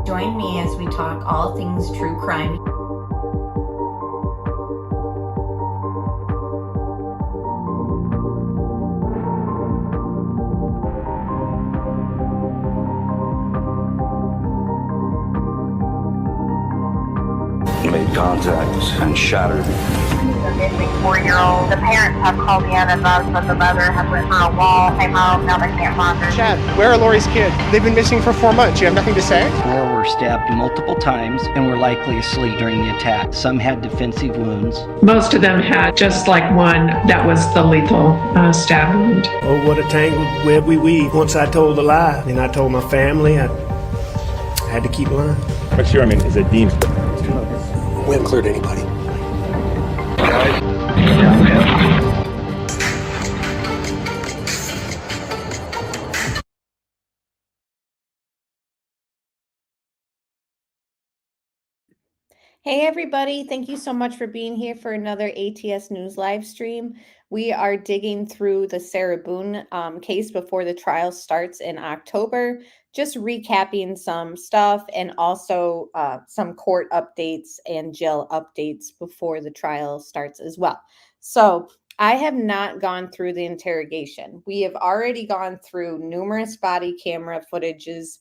Join me as we talk all things true crime. Made contact and shattered. The missing 4-year-old. The parents have called in and advised that the mother has went through a wall, came home, now they can't find her. Chad, where are Lori's kids? They've been missing for 4 months. You have nothing to say? 4 were stabbed multiple times and were likely asleep during the attack. Some had defensive wounds. Most of them had just like one that was the lethal stab wound. Oh, what a tangled web we weave. Once I told a lie, and I told my family, I had to keep lying. What's your, is it deemed? We haven't cleared anybody. Hey everybody, thank you so much for being here for another ATS News live stream. We are digging through the Sarah Boone case before the trial starts in October, just recapping some stuff and also some court updates and jail updates before the trial starts as well. So I have not gone through the interrogation. We have already gone through numerous body camera footages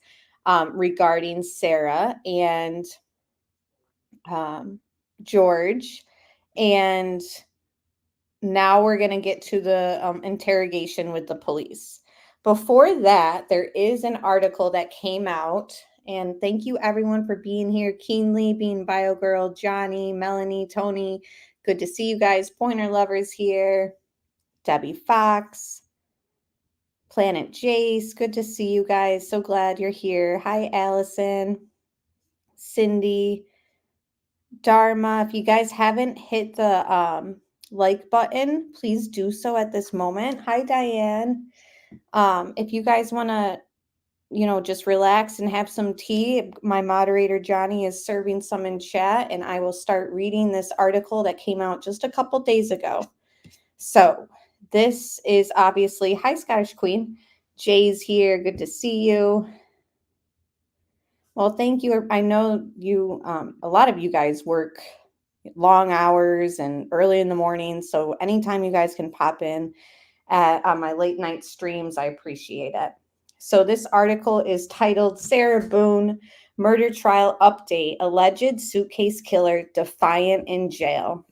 regarding Sarah and George, and now we're going to get to the interrogation with the police. Before that, there is an article that came out, and thank you everyone for being here. Keenly, Being Bio Girl, Johnny, Melanie, Tony, good to see you guys. Pointer Lovers here, Debbie Fox, Planet Jace, good to see you guys. So glad you're here. Hi, Allison, Cindy, Dharma. If you guys haven't hit the like button, please do so at this moment. Hi, Diane. If you guys want to, just relax and have some tea, my moderator, Johnny, is serving some in chat, and I will start reading this article that came out just a couple days ago. So this is obviously, hi, Scottish Queen. Jay's here. Good to see you. Well, thank you. I know you, a lot of you guys work long hours and early in the morning. So anytime you guys can pop in on my late night streams, I appreciate it. So this article is titled Sarah Boone Murder Trial Update, Alleged Suitcase Killer Defiant in Jail.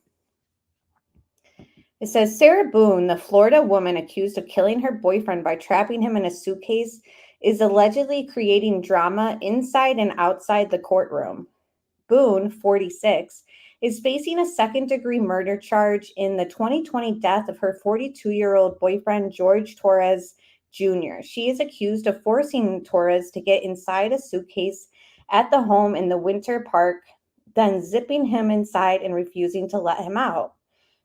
It says Sarah Boone, the Florida woman accused of killing her boyfriend by trapping him in a suitcase, is allegedly creating drama inside and outside the courtroom. Boone, 46, is facing a second-degree murder charge in the 2020 death of her 42-year-old boyfriend, George Torres Jr. She is accused of forcing Torres to get inside a suitcase at the home in the Winter Park, then zipping him inside and refusing to let him out.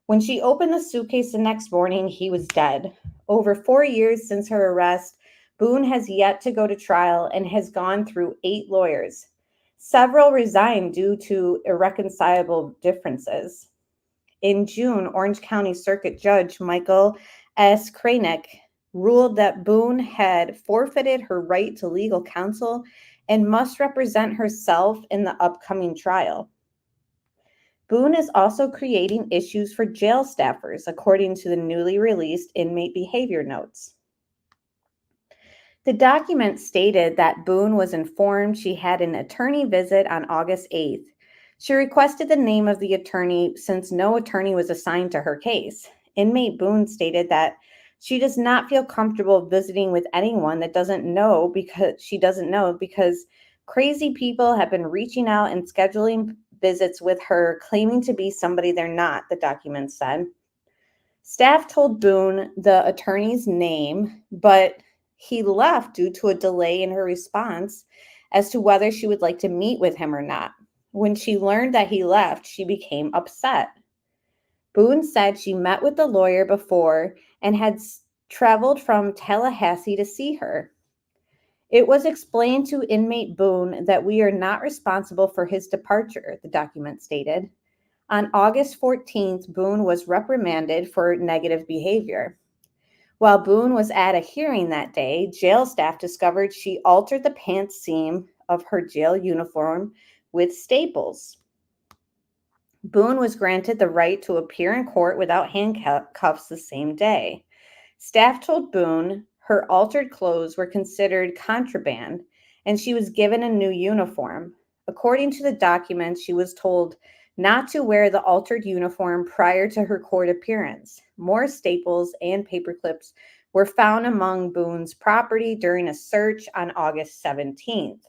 When she opened the suitcase the next morning, he was dead. Over 4 years since her arrest, Boone has yet to go to trial and has gone through 8 lawyers. Several resigned due to irreconcilable differences. In June, Orange County Circuit Judge Michael S. Kranick ruled that Boone had forfeited her right to legal counsel and must represent herself in the upcoming trial. Boone is also creating issues for jail staffers, according to the newly released inmate behavior notes. The document stated that Boone was informed she had an attorney visit on August 8th. She requested the name of the attorney since no attorney was assigned to her case. Inmate Boone stated that she does not feel comfortable visiting with anyone that doesn't know because crazy people have been reaching out and scheduling visits with her, claiming to be somebody they're not, the document said. Staff told Boone the attorney's name, but he left due to a delay in her response as to whether she would like to meet with him or not. When she learned that he left, she became upset. Boone said she met with the lawyer before and had traveled from Tallahassee to see her. It was explained to inmate Boone that we are not responsible for his departure, the document stated. On August 14th, Boone was reprimanded for negative behavior. While Boone was at a hearing that day, jail staff discovered she altered the pants seam of her jail uniform with staples. Boone was granted the right to appear in court without handcuffs the same day. Staff told Boone her altered clothes were considered contraband, and she was given a new uniform. According to the documents, she was told not to wear the altered uniform prior to her court appearance. More staples and paper clips were found among Boone's property during a search on August 17th.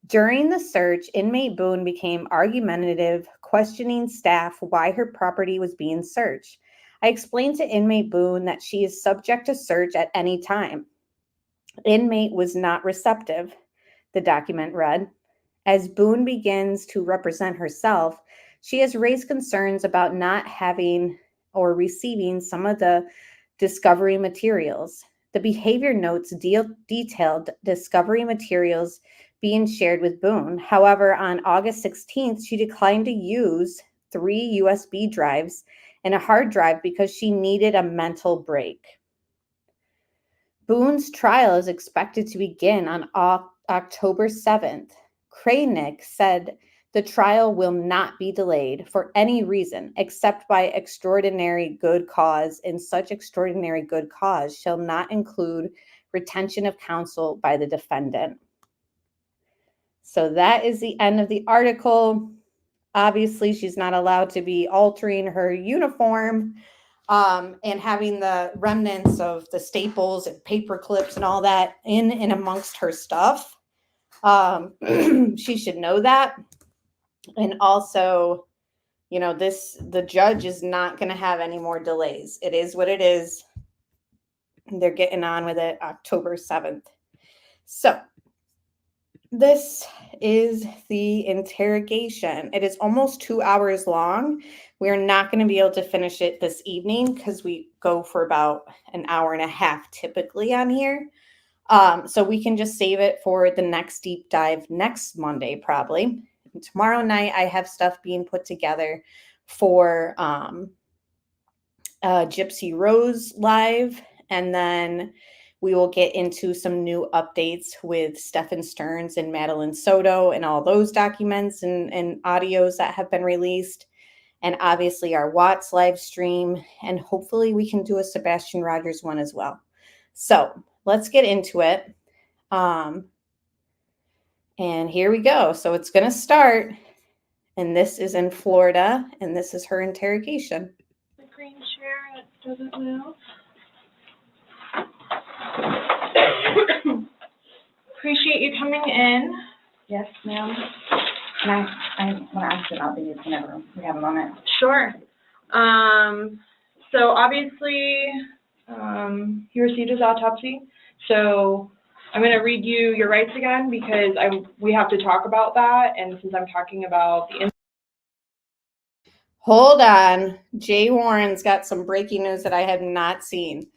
During the search, inmate Boone became argumentative, questioning staff why her property was being searched. I explained to inmate Boone that she is subject to search at any time. Inmate was not receptive, the document read. As Boone begins to represent herself, she has raised concerns about not having or receiving some of the discovery materials. The behavior notes detailed discovery materials being shared with Boone. However, on August 16th, she declined to use 3 USB drives and a hard drive because she needed a mental break. Boone's trial is expected to begin on October 7th. Kranick said the trial will not be delayed for any reason except by extraordinary good cause, and such extraordinary good cause shall not include retention of counsel by the defendant. So that is the end of the article. Obviously, she's not allowed to be altering her uniform and having the remnants of the staples and paper clips and all that in and amongst her stuff. She should know that. And also, you know, the judge is not going to have any more delays. It is what it is. They're getting on with it October 7th. So this is the interrogation. It is almost 2 hours long. We're not going to be able to finish it this evening because we go for about an hour and a half typically on here. So we can just save it for the next deep dive next Monday, probably. And tomorrow night, I have stuff being put together for Gypsy Rose Live. And then we will get into some new updates with Stephen Stearns and Madeline Soto and all those documents and audios that have been released. And obviously our Watts live stream. And hopefully we can do a Sebastian Rogers one as well. So let's get into it. And here we go. So it's going to start. And this is in Florida. And this is her interrogation. The green chair, it doesn't move. Appreciate you coming in. Yes, ma'am. And I want to ask you about these whenever we have a moment. Sure. So obviously, he received his autopsy. So I'm going to read you your rights again because we have to talk about that. And since I'm talking about the... Hold on. Jay Warren's got some breaking news that I have not seen.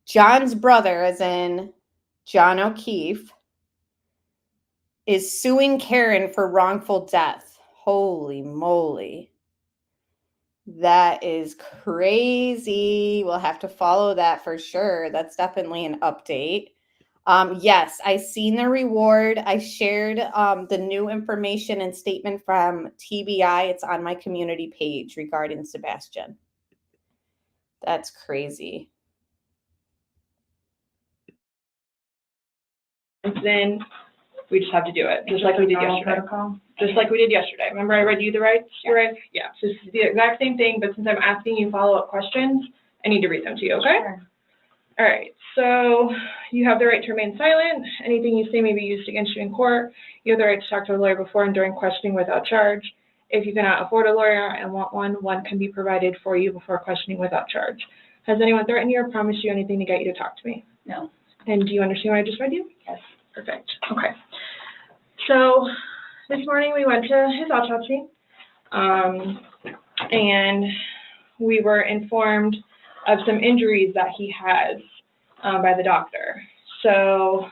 John's brother, as in John O'Keefe, is suing Karen for wrongful death. Holy moly. That is crazy. We'll have to follow that for sure. That's definitely an update. Yes, I seen the reward. I shared the new information and statement from TBI. It's on my community page regarding Sebastian. That's crazy. And then we just have to do it, just like we did yesterday. Just like we did yesterday. Remember I read you the rights? Your rights? Yeah, so it's the exact same thing, but since I'm asking you follow-up questions, I need to read them to you, okay? Sure. All right, so you have the right to remain silent. Anything you say may be used against you in court. You have the right to talk to a lawyer before and during questioning without charge. If you cannot afford a lawyer and want one can be provided for you before questioning without charge. Has anyone threatened you or promised you anything to get you to talk to me? No. And do you understand what I just read you? Yes. Perfect. Okay. So this morning we went to his autopsy, and we were informed of some injuries that he has by the doctor. So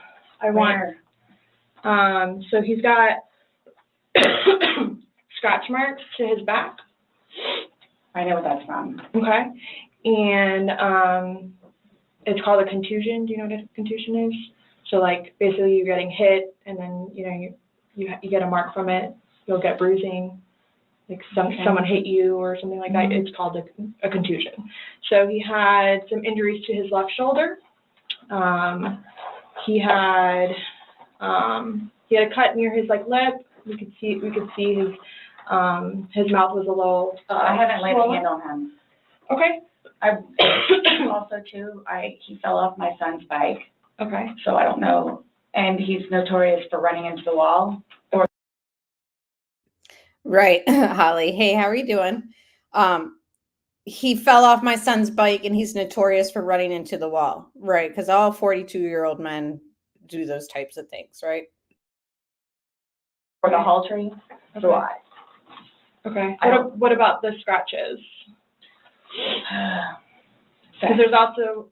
so he's got scratch marks to his back. I know what that's from. Okay. And it's called a contusion. Do you know what a contusion is? So like basically you're getting hit, and then you get a mark from it. You'll get bruising, like someone hit you or something like that. It's called a contusion. So he had some injuries to his left shoulder. He had a cut near his lip. We could see his mouth was a little. I haven't laid a swollen. hand on him. Okay. Also, too, he fell off my son's bike, Okay. so I don't know. And he's notorious for running into the wall. Right, Holly. Hey, how are you doing? He fell off my son's bike and he's notorious for running into the wall. Right, because all 42-year-old men do those types of things, right? Or the halter. So I. Okay. What about the scratches? Because there's also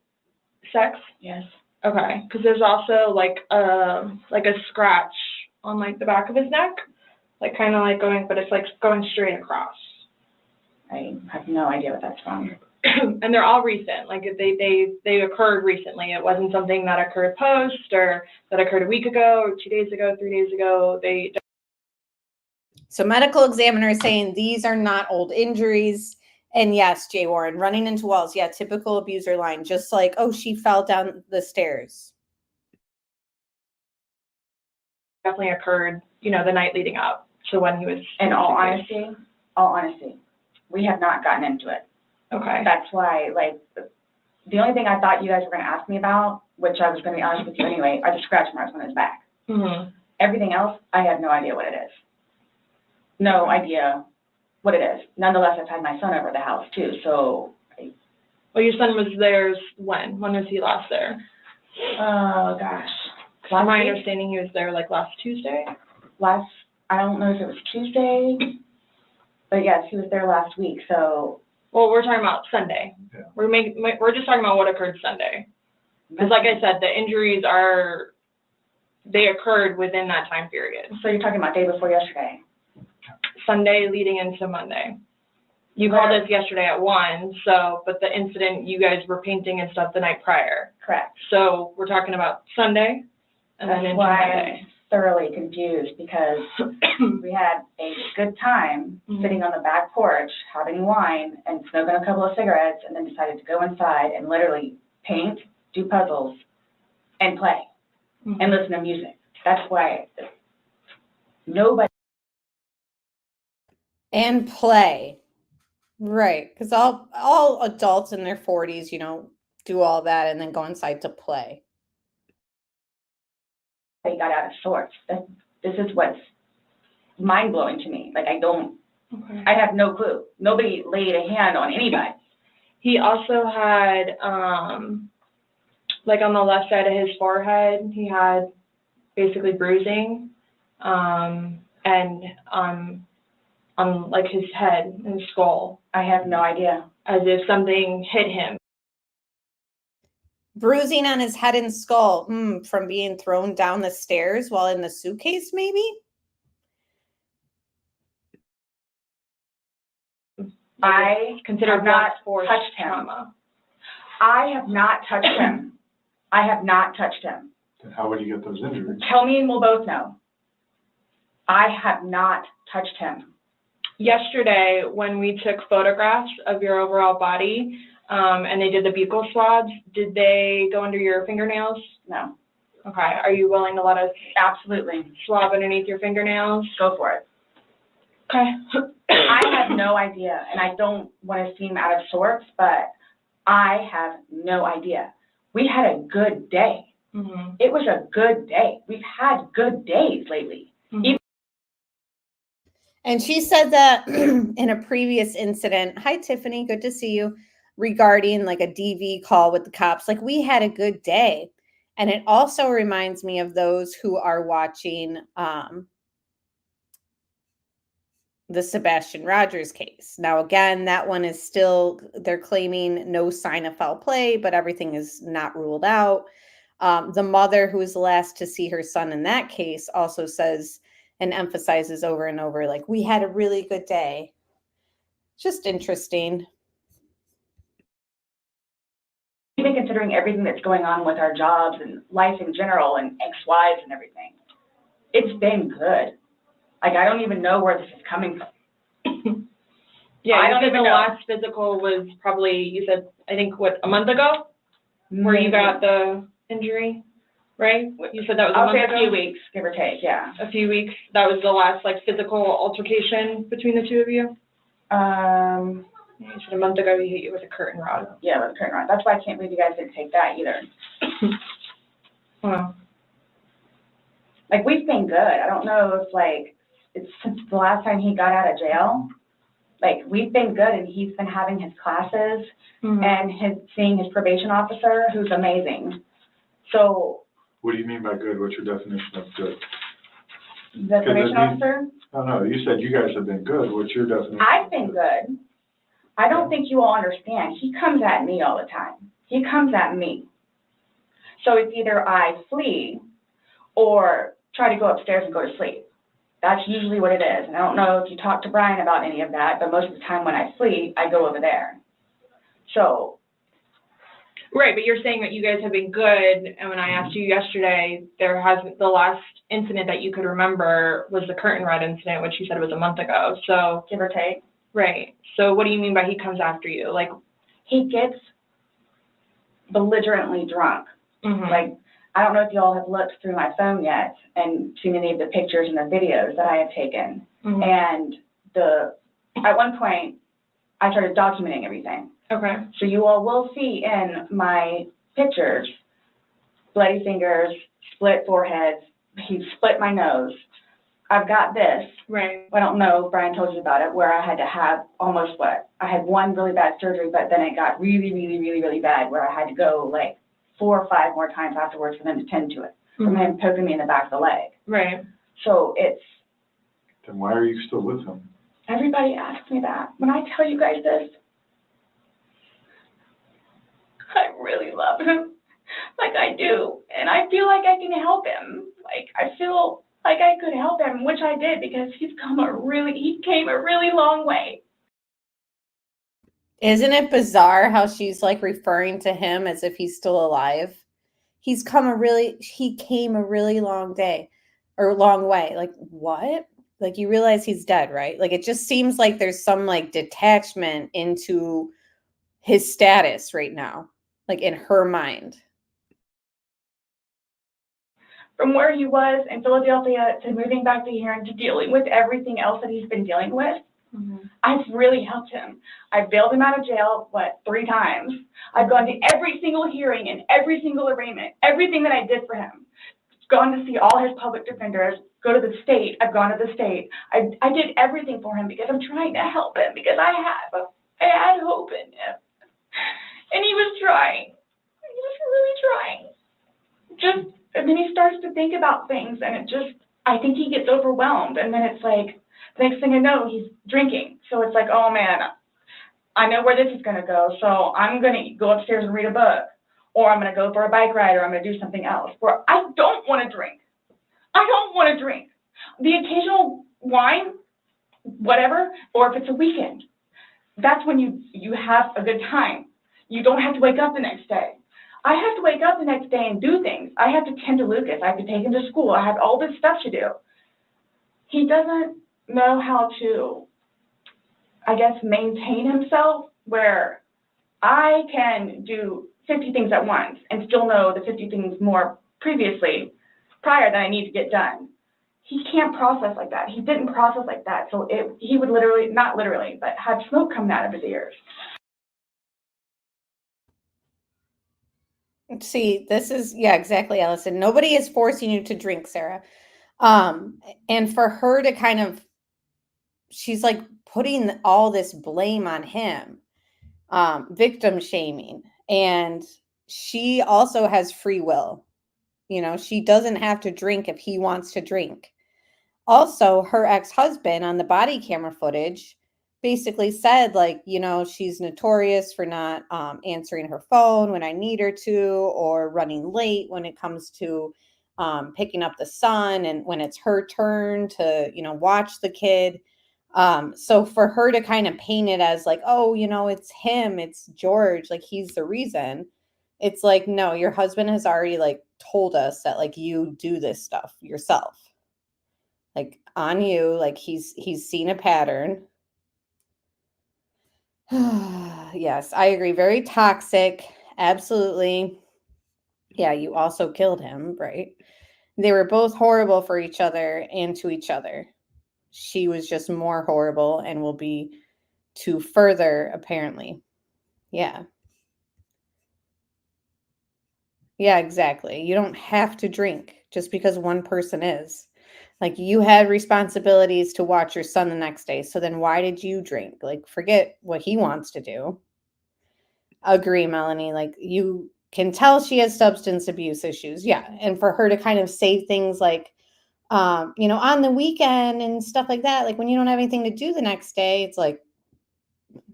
sex. Yes. Okay. Because there's also like a scratch on the back of his neck, kind of going, but it's going straight across. I have no idea what that's from. And they're all recent. They occurred recently. It wasn't something that occurred post or that occurred a week ago or 2 days ago, 3 days ago. So medical examiner is saying these are not old injuries. And yes, Jay Warren, running into walls. Yeah, typical abuser line. Just like, oh, she fell down the stairs. Definitely occurred, the night leading up. So when he was. In all honesty, we have not gotten into it. Okay. That's why, the only thing I thought you guys were going to ask me about, which I was going to be honest with you anyway, are the scratch marks on his back. Mm-hmm. Everything else, I have no idea what it is. No idea what it is. Nonetheless, I've had my son over at the house too, so. Well, your son was there when? When was he last there? Oh, gosh. From my understanding, he was there last Tuesday? I don't know if it was Tuesday, but yes, he was there last week, so. Well, we're talking about Sunday. Yeah. We're just talking about what occurred Sunday. Because like I said, the injuries they occurred within that time period. So you're talking about day before yesterday? Sunday leading into Monday. You called us yesterday at 1, but the incident, you guys were painting and stuff the night prior. Correct. So we're talking about Sunday and then into Monday. I'm thoroughly confused because we had a good time sitting on the back porch, having wine and smoking a couple of cigarettes, and then decided to go inside and literally paint, do puzzles, and play and listen to music. That's why nobody. And play. Right. Because all adults in their 40s, do all that and then go inside to play. They got out of sorts. This is what's mind-blowing to me. I have no clue. Nobody laid a hand on anybody. He also had, on the left side of his forehead, he had basically bruising, and on his head and skull. I have no idea. As if something hit him. Bruising on his head and skull, from being thrown down the stairs while in the suitcase, maybe? I consider not force touched him. Trauma. I have not touched him. I have not touched him. How would you get those injuries? Tell me and we'll both know. I have not touched him. Yesterday, when we took photographs of your overall body, and they did the buccal swabs, did they go under your fingernails? No. Okay. Are you willing to let us Absolutely swab underneath your fingernails? Go for it. Okay. I have no idea, and I don't want to seem out of sorts, but I have no idea. We had a good day. Mm-hmm. It was a good day. We've had good days lately. Mm-hmm. And she said that in a previous incident, hi, Tiffany, good to see you, regarding a DV call with the cops, we had a good day. And it also reminds me of those who are watching the Sebastian Rogers case. Now, again, that one is still, they're claiming no sign of foul play, but everything is not ruled out. The mother, who was the last to see her son in that case, also says and emphasizes over and over, we had a really good day. Just interesting. Even consider considering everything that's going on with our jobs and life in general and ex-wives and everything. It's been good. Like, I don't even know where this is coming from. Yeah, I you don't said even the know. last physical was probably, you said, I think, what, a month ago? Where you got the injury, right? You said that was a I'll month say ago? a few weeks, give or take, yeah. A few weeks. That was the last, like, physical altercation between the two of you? You said a month ago he hit you with a curtain rod. Yeah, with a curtain rod. That's why I can't believe you guys didn't take that either. Wow. Like, we've been good. I don't know if, like, it's since the last time he got out of jail. Like, we've been good, and he's been having his classes and seeing his probation officer, who's amazing. So. What do you mean by good? What's your definition of good? The probation officer? No, you said you guys have been good. What's your definition? I've been good. I don't think you all understand. He comes at me all the time. He comes at me. So it's either I flee or try to go upstairs and go to sleep. That's usually what it is. And I don't know if you talked to Brian about any of that, but most of the time when I flee, I go over there. So. Right, but you're saying that you guys have been good, and when I asked you yesterday, the last incident that you could remember was the curtain rod incident, which you said was a month ago, so. Give or take. Right, so what do you mean by he comes after you? Like, he gets belligerently drunk. Like, I don't know if you all have looked through my phone yet and seen any of the pictures and the videos that I have taken. And at one point, I started documenting everything. okay. So you all will see in my pictures, bloody fingers, split foreheads, he split my nose. I've got this. Right. I don't know if Brian told you about it, where I had to have I had one really bad surgery, but then it got really, really, really, really bad, where I had to go like 4 or 5 more times afterwards for them to tend to it, from him poking me in the back of the leg. Right. So it's. Then why are you still with him? Everybody asks me that. When I tell you guys this, I really love him, like I do, and I feel like I can help him. Like, I feel like I could help him, which I did, because he came a really long way. Isn't it bizarre how she's like referring to him as if he's still alive? He came a really long way. Like, what? Like, you realize he's dead, right? Like, it just seems like there's some like detachment into his status right now, like in her mind. From where he was in Philadelphia to moving back to here and to dealing with everything else that he's been dealing with, I've really helped him. I've bailed him out of jail, 3 times. I've gone to every single hearing and every single arraignment, everything that I did for him. Gone to see all his public defenders, go to the state. I've gone to the state. I did everything for him because I'm trying to help him, because I had hope in him. And he was trying. He was really trying. And then he starts to think about things, and I think he gets overwhelmed. And then it's like, the next thing I know, he's drinking. So it's like, oh man, I know where this is going to go. So I'm going to go upstairs and read a book, or I'm going to go for a bike ride, or I'm going to do something else. Where I don't want to drink. I don't want to drink. The occasional wine, whatever, or if it's a weekend, that's when you have a good time. You don't have to wake up the next day. I have to wake up the next day and do things. I have to tend to Lucas. I have to take him to school. I have all this stuff to do. He doesn't know how to, I guess, maintain himself, where I can do 50 things at once and still know the 50 things more prior that I need to get done. He can't process like that. He didn't process like that. So he would literally, not literally, but have smoke coming out of his ears. See, this is, yeah, exactly, Allison. Nobody is forcing you to drink, Sarah. And for her to kind of, she's like putting all this blame on him, victim shaming. And she also has free will. You know, she doesn't have to drink if he wants to drink. Also, her ex-husband on the body camera footage basically said, like, you know, she's notorious for not answering her phone when I need her to, or running late when it comes to picking up the son and when it's her turn to, you know, watch the kid. So for her to kind of paint it as like, oh, you know, it's him, it's George, like he's the reason, It's like, no, your husband has already like told us that like you do this stuff yourself. Like on you, like he's seen a pattern. Yes, I agree. Very toxic. Absolutely. Yeah, you also killed him, right? They were both horrible for each other and to each other. She was just more horrible and will be to further, apparently. Yeah. Yeah, exactly. You don't have to drink just because one person is. Like you had responsibilities to watch your son the next day. So then why did you drink? Like forget what he wants to do. Agree, Melanie. Like you can tell she has substance abuse issues. Yeah. And for her to kind of say things like, on the weekend and stuff like that, like when you don't have anything to do the next day, it's like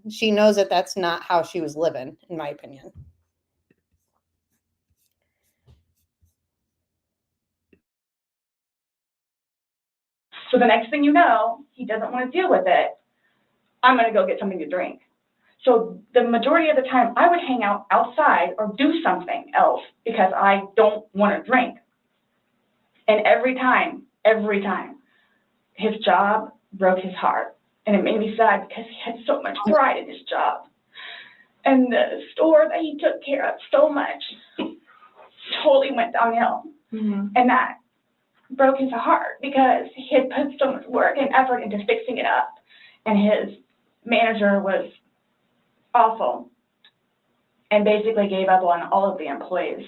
she knows that that's not how she was living, in my opinion. So the next thing you know, he doesn't want to deal with it. I'm going to go get something to drink. So the majority of the time, I would hang out outside or do something else because I don't want to drink. And every time, his job broke his heart. And it made me sad because he had so much pride in his job. And the store that he took care of so much totally went downhill. Mm-hmm. And that broke his heart because he had put so much work and effort into fixing it up. And his manager was awful and basically gave up on all of the employees.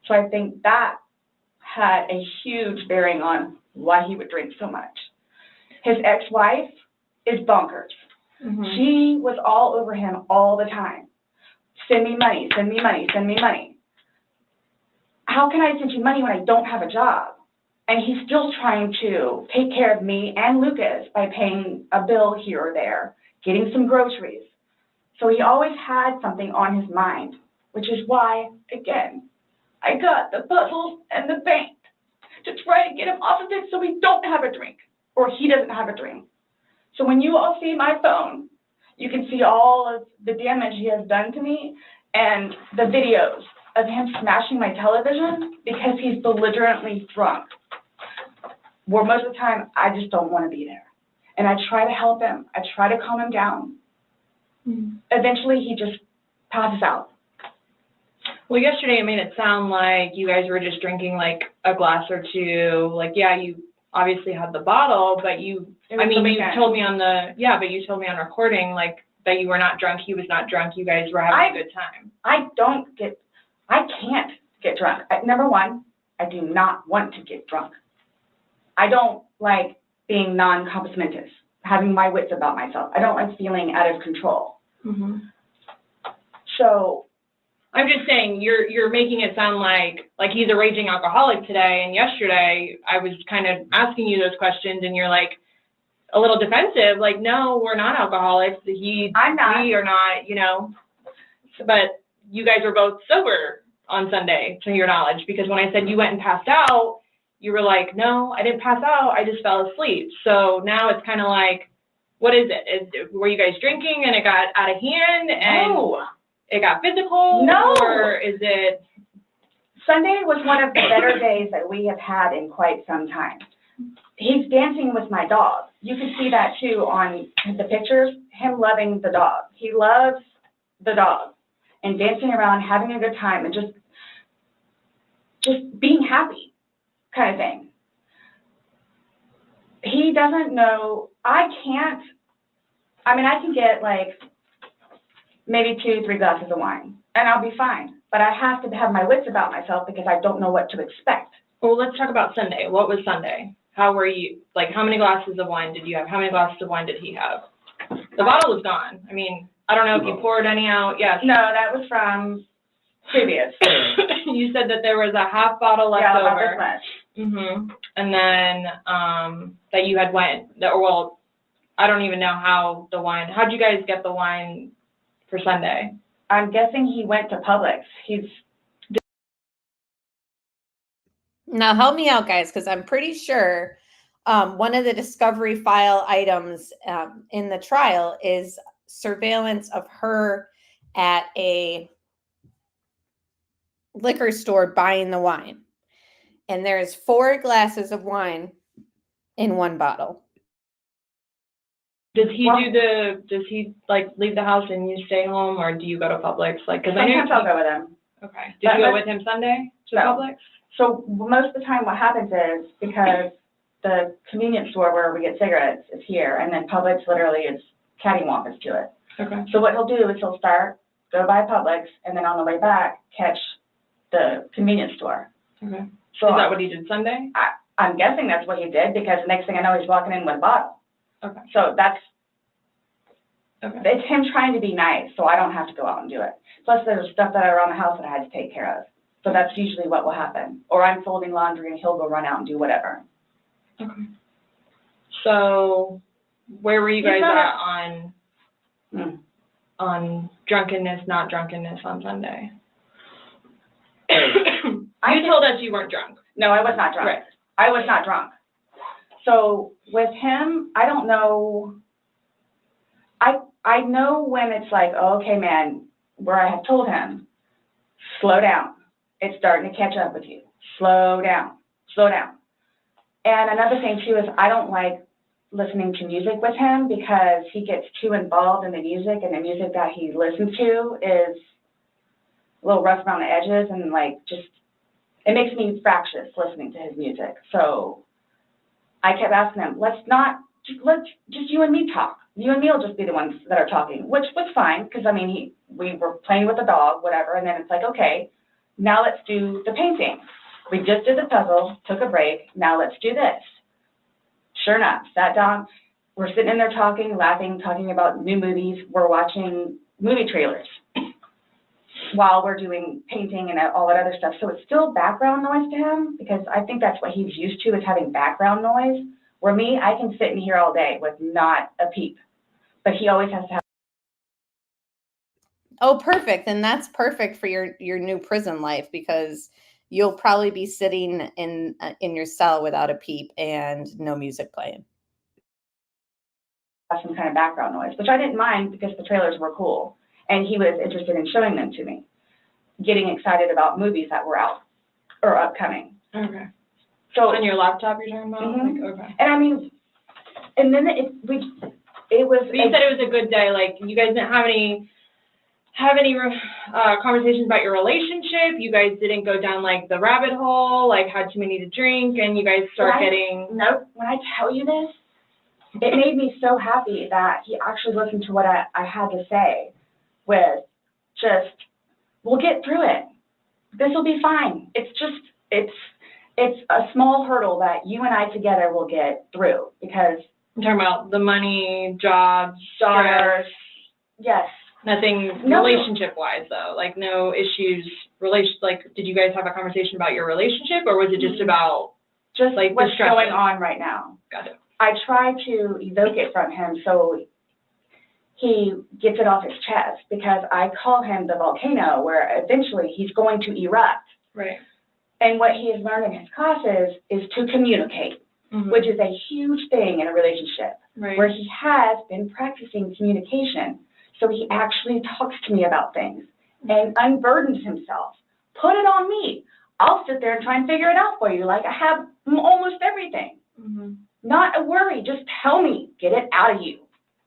So I think that had a huge bearing on why he would drink so much. His ex-wife is bonkers. Mm-hmm. She was all over him all the time. Send me money, send me money, send me money. How can I send you money when I don't have a job? And he's still trying to take care of me and Lucas by paying a bill here or there, getting some groceries. So he always had something on his mind, which is why, again, I got the puzzles and the paint to try to get him off of it so we don't have a drink, or he doesn't have a drink. So when you all see my phone, you can see all of the damage he has done to me and the videos of him smashing my television because he's belligerently drunk. Where most of the time, I just don't want to be there. And I try to help him. I try to calm him down. Mm-hmm. Eventually, he just passes out. Well, yesterday it made it sound like you guys were just drinking like a glass or two. Like, yeah, you obviously had the bottle, but you told me on recording like that you were not drunk. He was not drunk. You guys were having a good time. I can't get drunk. Number one, I do not want to get drunk. I don't like being non-compos mentis, having my wits about myself. I don't like feeling out of control. Mm-hmm. So I'm just saying you're making it sound like he's a raging alcoholic today, and yesterday I was kind of asking you those questions and you're like a little defensive, like, no, we're not alcoholics. I'm not. We are not, but you guys were both sober on Sunday, to your knowledge, because when I said you went and passed out, you were like, no, I didn't pass out, I just fell asleep. So now it's kind of like, what is it? Were you guys drinking and it got out of hand and it got physical? No. Or is it? Sunday was one of the better days that we have had in quite some time. He's dancing with my dog. You can see that too on the pictures, him loving the dog. He loves the dog and dancing around, having a good time, and just being happy kind of thing. He doesn't know. I can get like maybe 2-3 glasses of wine and I'll be fine. But I have to have my wits about myself because I don't know what to expect. Well, let's talk about Sunday. What was Sunday? How were you, like, how many glasses of wine did you have? How many glasses of wine did he have? The bottle was gone. I mean, I don't know if you poured any out. Yes. No, that was from previous. You said that there was a half bottle left over. Yeah, about this much. Mm-hmm. And then that you had well, I don't even know how the wine, how'd you guys get the wine for Sunday? I'm guessing he went to Publix. Now help me out, guys, because I'm pretty sure one of the discovery file items in the trial is surveillance of her at a liquor store buying the wine. And there's 4 glasses of wine in one bottle. Does he like leave the house and you stay home, or do you go to Publix? Like, cause I know. Sometimes I'll go with him. Okay. Did you go with him Sunday to No. Publix? So most of the time what happens is, because the convenience store where we get cigarettes is here, and then Publix literally is cattywampus to it. Okay. So what he'll do is he'll start, go by Publix, and then on the way back, catch the convenience store. Okay. So Is that what he did Sunday? I'm guessing that's what he did, because the next thing I know, he's walking in with a bottle. Okay. So Okay. it's him trying to be nice, so I don't have to go out and do it. Plus, there's stuff that are around the house that I had to take care of. So that's usually what will happen. Or I'm folding laundry and he'll go run out and do whatever. Okay. So, where were you guys at on drunkenness, not drunkenness on Sunday? You told us you weren't drunk. No, I was not drunk. Right. I was not drunk. So with him, I don't know. I know when it's like, oh, okay, man, where I have told him, slow down. It's starting to catch up with you. Slow down. Slow down. And another thing, too, is I don't like listening to music with him, because he gets too involved in the music, and the music that he listens to is a little rough around the edges, and, like, just, it makes me fractious listening to his music. So I kept asking him, let's just you and me talk. You and me will just be the ones that are talking, which was fine, because, I mean, we were playing with the dog, whatever, and then it's like, okay, now let's do the painting. We just did the puzzle, took a break, now let's do this. Sure enough, sat down, we're sitting in there talking, laughing, talking about new movies, we're watching movie trailers while we're doing painting and all that other stuff. So it's still background noise to him, because I think that's what he's used to, is having background noise. Where me, I can sit in here all day with not a peep, but he always has to have. Oh, perfect. And that's perfect for your new prison life, because you'll probably be sitting in your cell without a peep and no music playing. Some kind of background noise, which I didn't mind, because the trailers were cool, and he was interested in showing them to me, getting excited about movies that were out or upcoming. Okay. So on your laptop, you're talking about? Mm-hmm. Like, okay. And I mean, and then it was. But you said it was a good day. Like, you guys didn't have any conversations about your relationship. You guys didn't go down like the rabbit hole, like had too many to drink, and you guys start getting. Nope. When I tell you this, it made me so happy that he actually listened to what I had to say. With just, we'll get through it. This will be fine. It's a small hurdle that you and I together will get through, because. I'm talking about the money, jobs, daughters. Yes. Nothing relationship-wise, though. Like, no issues. Like, did you guys have a conversation about your relationship, or was it just about just like what's going on right now? Got it. I try to evoke it from him so he gets it off his chest, because I call him the volcano, where eventually he's going to erupt. Right. And what he has learned in his classes is to communicate, which is a huge thing in a relationship, where he has been practicing communication. So he actually talks to me about things and unburdens himself. Put it on me. I'll sit there and try and figure it out for you. Like, I have almost everything. Not a worry. Just tell me. Get it out of you.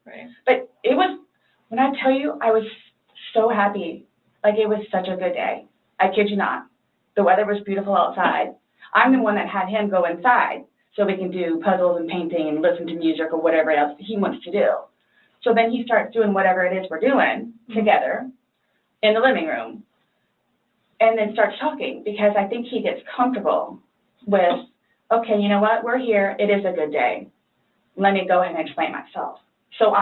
Right. But it was, when I tell you, I was so happy. Like, it was such a good day. I kid you not. The weather was beautiful outside. I'm the one that had him go inside so we can do puzzles and painting and listen to music or whatever else he wants to do. So then he starts doing whatever it is we're doing together in the living room, and then starts talking, because I think he gets comfortable with, okay, you know what, we're here. It is a good day. Let me go ahead and explain myself. So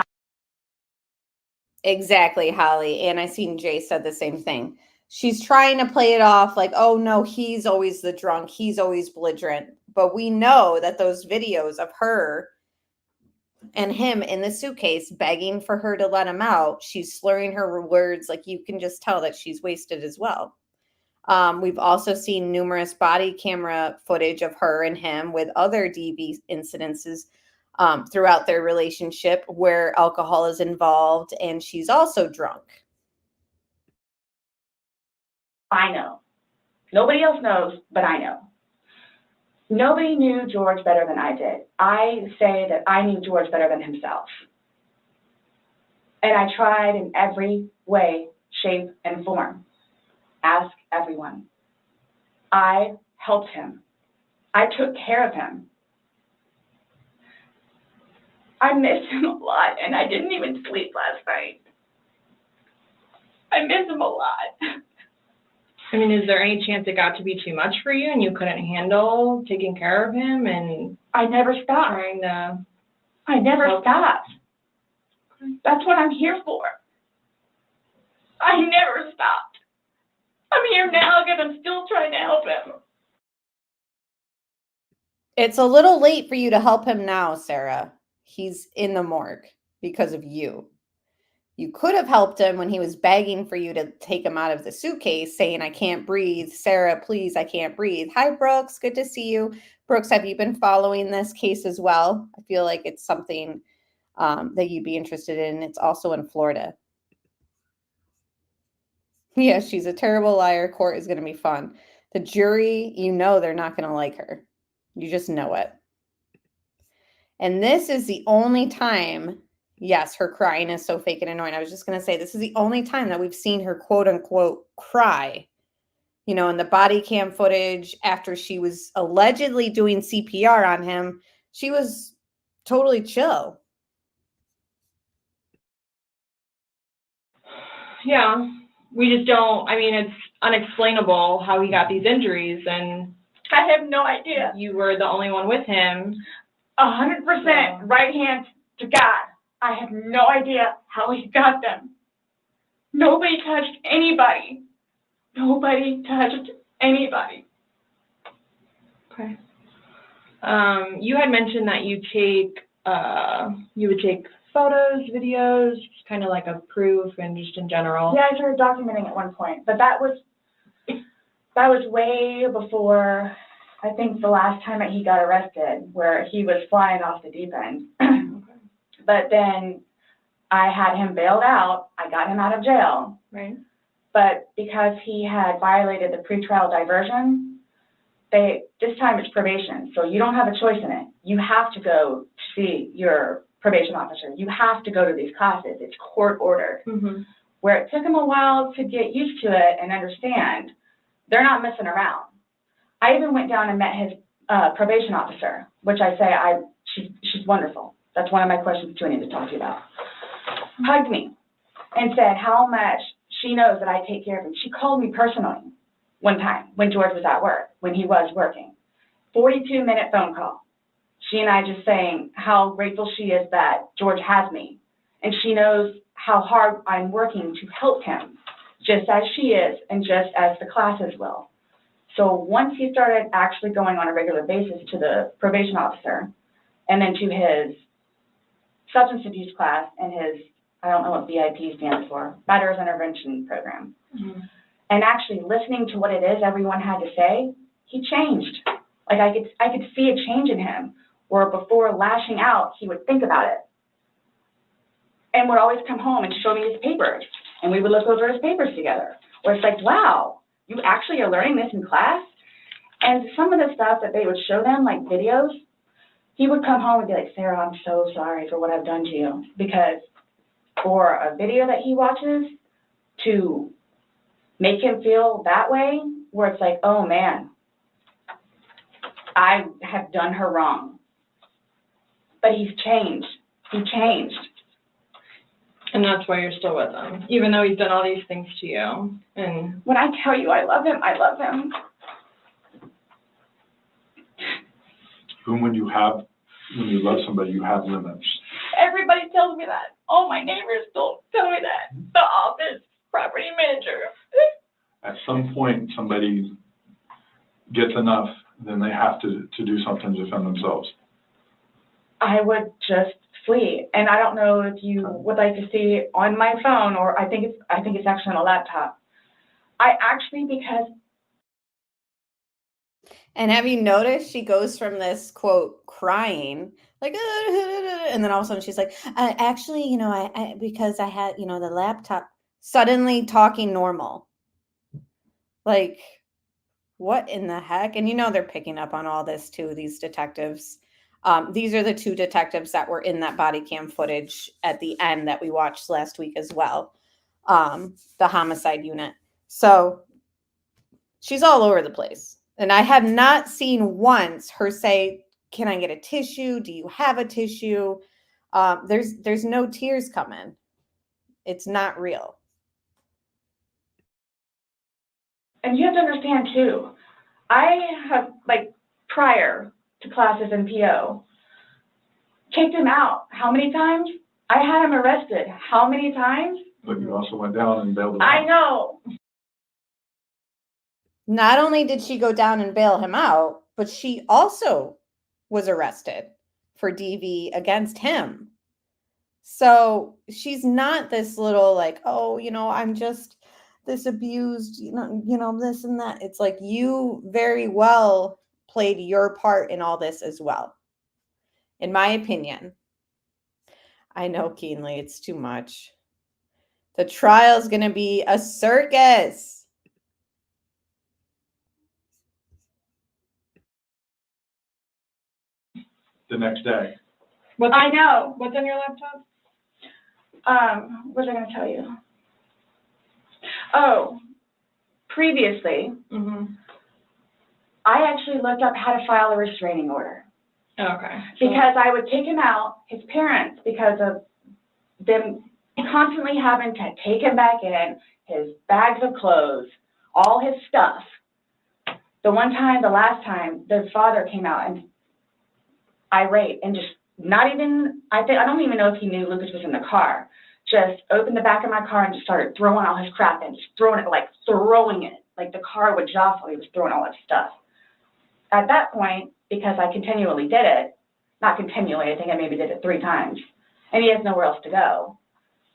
Exactly, Holly. And I seen Jay said the same thing. She's trying to play it off like, oh no, he's always the drunk. He's always belligerent. But we know that those videos of her and him in the suitcase begging for her to let him out, she's slurring her words. Like, you can just tell that she's wasted as well. We've also seen numerous body camera footage of her and him with other DV incidences throughout their relationship where alcohol is involved, and she's also drunk. I know. Nobody else knows, but I know. Nobody knew George better than I did. I say that I knew George better than himself. And I tried in every way, shape, and form. Ask everyone. I helped him. I took care of him. I miss him a lot, and I didn't even sleep last night. I miss him a lot. I mean, is there any chance it got to be too much for you and you couldn't handle taking care of him and I never stopped. trying to... I never stopped. That's what I'm here for. I never stopped. I'm here now because I'm still trying to help him. It's a little late for you to help him now, Sarah. He's in the morgue because of you. You could have helped him when he was begging for you to take him out of the suitcase, saying, I can't breathe. Sarah, please, I can't breathe. Hi, Brooks. Good to see you. Brooks, have you been following this case as well? I feel like it's something that you'd be interested in. It's also in Florida. Yeah, she's a terrible liar. Court is going to be fun. The jury, you know they're not going to like her. You just know it. And this is the only time... Yes, her crying is so fake and annoying. I was just going to say, this is the only time that we've seen her quote unquote cry. You know, in the body cam footage after she was allegedly doing CPR on him, she was totally chill. Yeah, we just don't, I mean, it's unexplainable how he got these injuries, and I have no idea. you were the only one with him. 100% right hand to God. I have no idea how he got them. Nobody touched anybody. Nobody touched anybody. Okay. You had mentioned that you would take photos, videos, kind of like a proof and just in general. Yeah, I started documenting at one point, but that was way before, I think, the last time that he got arrested, where he was flying off the deep end. But then I had him bailed out. I got him out of jail. Right. But because he had violated the pretrial diversion, this time it's probation, so you don't have a choice in it. You have to go see your probation officer. You have to go to these classes. It's court ordered. Mm-hmm. Where it took him a while to get used to it and understand, they're not messing around. I even went down and met his probation officer, which I say she's wonderful. That's one of my questions too I need to talk to you about. Hugged me and said how much she knows that I take care of him. She called me personally one time when George was at work, when he was working. 42-minute phone call. She and I just saying how grateful she is that George has me. And she knows how hard I'm working to help him, just as she is and just as the classes will. So once he started actually going on a regular basis to the probation officer and then to his substance abuse class and his, I don't know what BIP stands for, Batterers Intervention Program. Mm-hmm. And actually listening to what it is everyone had to say, he changed. Like I could see a change in him, where before lashing out, he would think about it. And would always come home and show me his papers. And we would look over his papers together. Where it's like, wow, you actually are learning this in class? And some of the stuff that they would show them, like videos, he would come home and be like, Sarah, I'm so sorry for what I've done to you. Because for a video that he watches to make him feel that way, where it's like, oh man, I have done her wrong. But he's changed. He changed. And that's why you're still with him, even though he's done all these things to you. And when I tell you I love him, I love him. Boone, when you love somebody, you have limits. Everybody tells me that. All my neighbors don't tell me that. The office, property manager. At some point, somebody gets enough, then they have to do something to defend themselves. I would just flee. And I don't know if you would like to see on my phone, or I think it's actually on a laptop. And have you noticed she goes from this quote crying like and then all of a sudden she's like actually, you know, I because I had, you know, the laptop, suddenly talking normal. Like, What in the heck? And they're picking up on all this too, these detectives. These are the two detectives that were in that body cam footage at the end that we watched last week as well. The homicide unit. So she's all over the place. And I have not seen once her say, can I get a tissue? Do you have a tissue? There's no tears coming. It's not real. And you have to understand too, I have, like, prior to classes in PO, kicked him out. How many times? I had him arrested. How many times? But you also went down and bailed him out. I know. Not only did she go down and bail him out, but she also was arrested for DV against him. So she's not this little like, oh, I'm just this abused, this and that. It's like you very well played your part in all this as well. In my opinion. I know, Keenly, it's too much. The trial's going to be a circus. The next day. I know. What's on your laptop? What was I going to tell you? Oh, previously, I actually looked up how to file a restraining order. Okay. Because I would take him out, his parents, because of them constantly having to take him back in, his bags of clothes, all his stuff. The last time, the father came out and irate and just not even, I don't even know if he knew Lucas was in the car, just opened the back of my car and just started throwing all his crap in, just throwing it, like the car would jostle, he was throwing all his stuff. At that point, because I continually did it, not continually, I think I maybe did it 3 times, and he has nowhere else to go,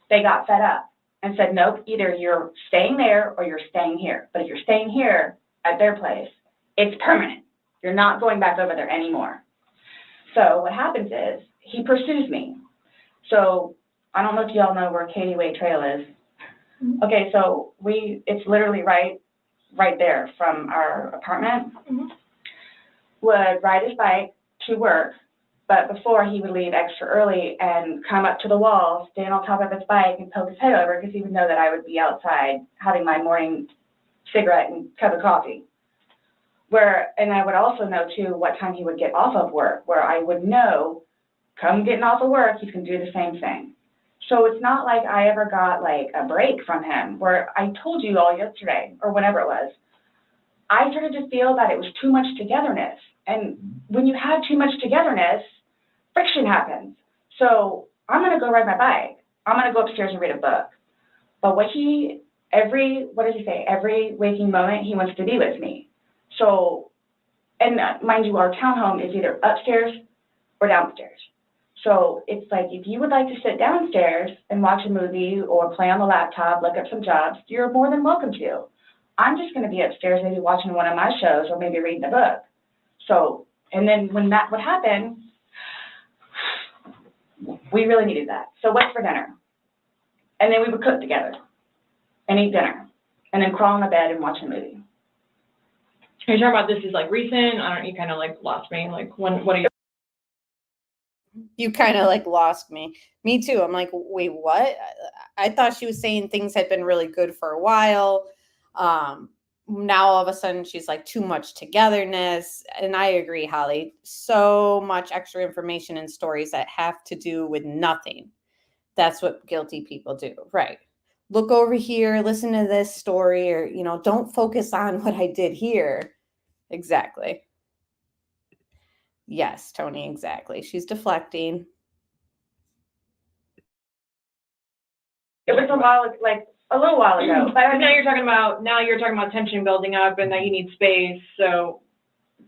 they got fed up and said, nope, either you're staying there or you're staying here. But if you're staying here at their place, it's permanent. You're not going back over there anymore. So what happens is he pursues me. So I don't know if y'all know where Katie Way Trail is. Okay, so it's literally right there from our apartment. Would ride his bike to work, but before he would leave extra early and come up to the wall, stand on top of his bike and poke his head over because he would know that I would be outside having my morning cigarette and cup of coffee. And I would also know too what time he would get off of work, where I would know, come getting off of work, he's gonna do the same thing. So it's not like I ever got like a break from him, where I told you all yesterday, or whenever it was, I started to feel that it was too much togetherness. And when you have too much togetherness, friction happens. So I'm going to go ride my bike. I'm going to go upstairs and read a book. But every waking moment, he wants to be with me. So, and mind you, our townhome is either upstairs or downstairs. So it's like, if you would like to sit downstairs and watch a movie or play on the laptop, look up some jobs, you're more than welcome to. I'm just going to be upstairs, maybe watching one of my shows or maybe reading a book. So, and then when that would happen, we really needed that. So what's for dinner? And then we would cook together and eat dinner and then crawl in the bed and watch a movie. Are you talking about this is like recent? You kind of like lost me. Like what are you? You kind of like lost me. Me too. I'm like, wait, what? I thought she was saying things had been really good for a while. Now all of a sudden she's like too much togetherness. And I agree, Holly. So much extra information and stories that have to do with nothing. That's what guilty people do. Right. Look over here, listen to this story, or, don't focus on what I did here. Exactly. Yes, Tony, exactly. She's deflecting. It was a little while ago. But now you're talking about tension building up and that you need space. So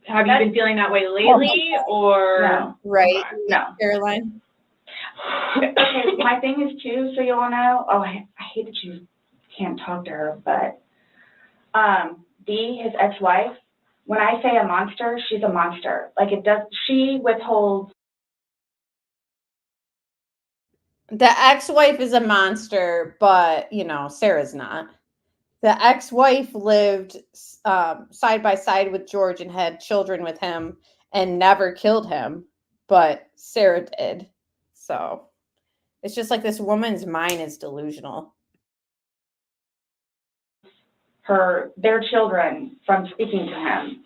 have you been feeling that way lately or? No. Right. No. Caroline? Okay, my thing is too, so you all know, I hate that you can't talk to her, but Dee, his ex-wife, when I say a monster, she's a monster. She withholds. The ex-wife is a monster, but, Sarah's not. The ex-wife lived side by side with George and had children with him and never killed him, but Sarah did. So it's just like this woman's mind is delusional. Their children from speaking to him.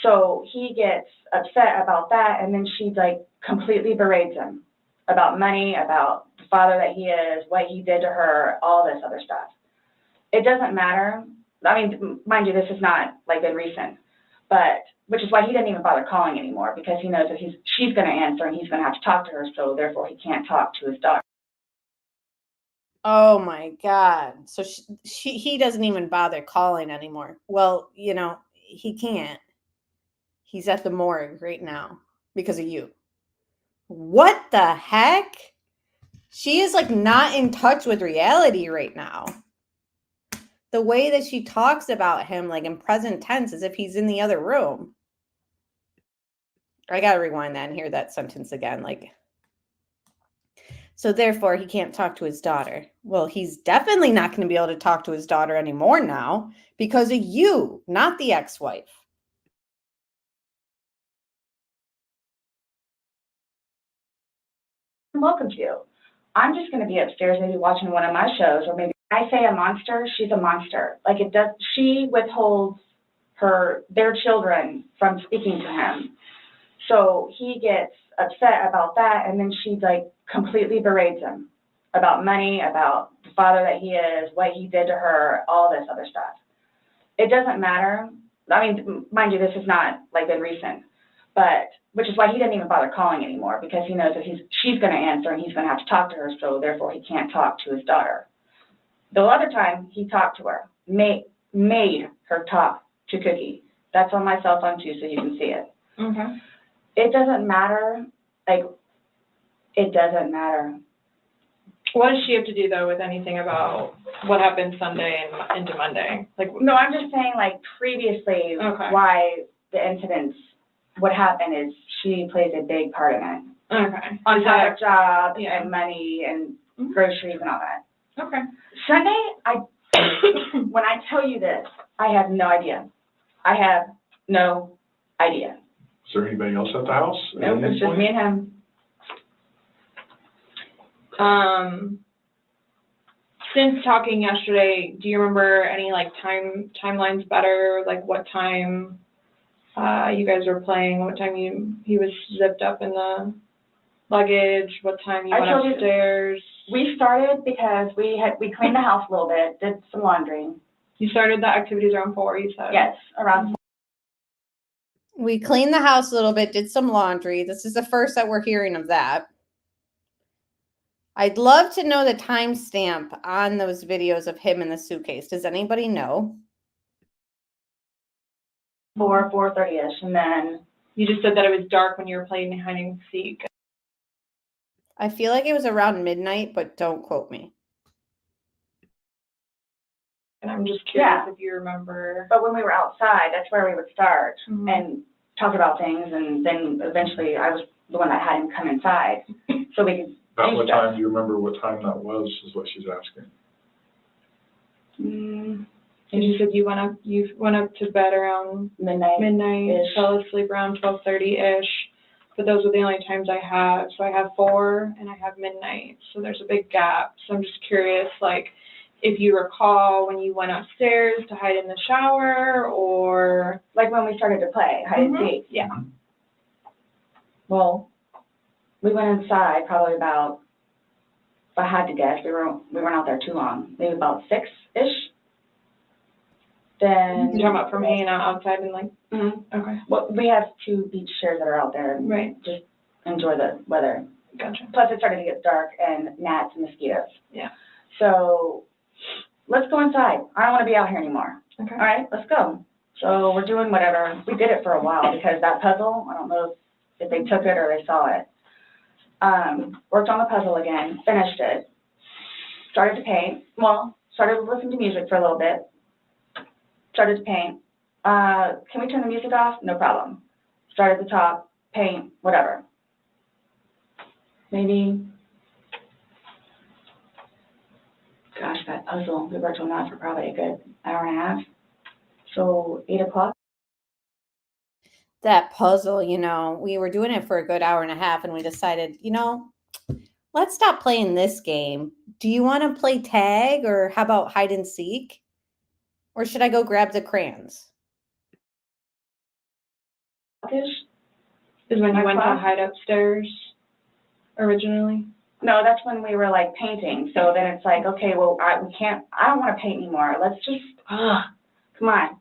So he gets upset about that, and then she like completely berates him about money, about the father that he is, what he did to her, all this other stuff. It doesn't matter. I mean, mind you, this is not like been recent, but which is why he didn't even bother calling anymore, because he knows that she's going to answer and he's going to have to talk to her, so therefore he can't talk to his daughter. Oh my God. So he doesn't even bother calling anymore. Well, you know, he can't. He's at the morgue right now because of you. What the heck? She is like not in touch with reality right now. The way that she talks about him, like in present tense, as if he's in the other room. I got to rewind that and hear that sentence again. Like, so therefore he can't talk to his daughter. Well, he's definitely not going to be able to talk to his daughter anymore now because of you, not the ex-wife. Welcome to you. I'm just going to be upstairs maybe watching one of my shows, or maybe I say a monster, she's a monster. Like it does, she withholds their children from speaking to him. So he gets upset about that, and then she like completely berates him about money, about the father that he is, what he did to her, all this other stuff. It doesn't matter. I mean, mind you, this is not like been recent, but which is why he didn't even bother calling anymore, because he knows that she's going to answer and he's going to have to talk to her, so therefore he can't talk to his daughter. The other time he talked to her, made her talk to Cookie. That's on my cell phone too, so you can see it. Okay. It doesn't matter. Like, it doesn't matter. What does she have to do, though, with anything about what happened Sunday and into Monday? Like, no, I'm just saying, like, previously, why the incidents, what happened is she plays a big part in it. Okay. On top of job and money and groceries and all that. Okay. Sunday, when I tell you this, I have no idea. I have no idea. Is there anybody else at the house? No, it's just me and him. Since talking yesterday, do you remember any like timelines better? Like what time you guys were playing? What time he was zipped up in the luggage? What time you went upstairs? We started because we cleaned the house a little bit, did some laundry. You started the activities around 4, you said? Yes, around 4. We cleaned the house a little bit, did some laundry. This is the first that we're hearing of that. I'd love to know the timestamp on those videos of him in the suitcase. Does anybody know? 4:30ish, and then you just said that it was dark when you were playing hide and seek. I feel like it was around midnight, but don't quote me. And I'm just curious if you remember. But when we were outside, that's where we would start and talk about things, and then eventually I was the one that had him come inside so we could. About what time, do you remember what time that was, is what she's asking. And you said you went up to bed around midnight, fell asleep around 12:30-ish, but those are the only times I have. So I have 4 and I have midnight, so there's a big gap. So I'm just curious, like, if you recall when you went upstairs to hide in the shower, or like when we started to play hide and seek. Yeah. Well, we went inside probably about, if I had to guess, we weren't out there too long, maybe about 6-ish. Then you're talking about from hanging out outside and like. Okay. Well, we have 2 beach chairs that are out there, and just enjoy the weather. Gotcha. Plus, it started to get dark and gnats and mosquitoes. Yeah. So let's go inside. I don't want to be out here anymore. Okay. All right, let's go. So we're doing whatever. We did it for a while because that puzzle, I don't know if they took it or they saw it. Worked on the puzzle again, finished it, started to paint. Well, started to listen to music for a little bit, started to paint. Can we turn the music off? No problem. Start at the top, paint, whatever. Maybe Gosh, that puzzle, we worked on that for probably a good hour and a half. So 8 o'clock? That puzzle, you know, we were doing it for a good hour and a half and we decided, you know, let's stop playing this game. Do you want to play tag or how about hide and seek? Or should I go grab the crayons? Is when you went to hide upstairs originally? No, that's when we were like painting. So then it's like, okay, well, I don't want to paint anymore. Let's just, come on.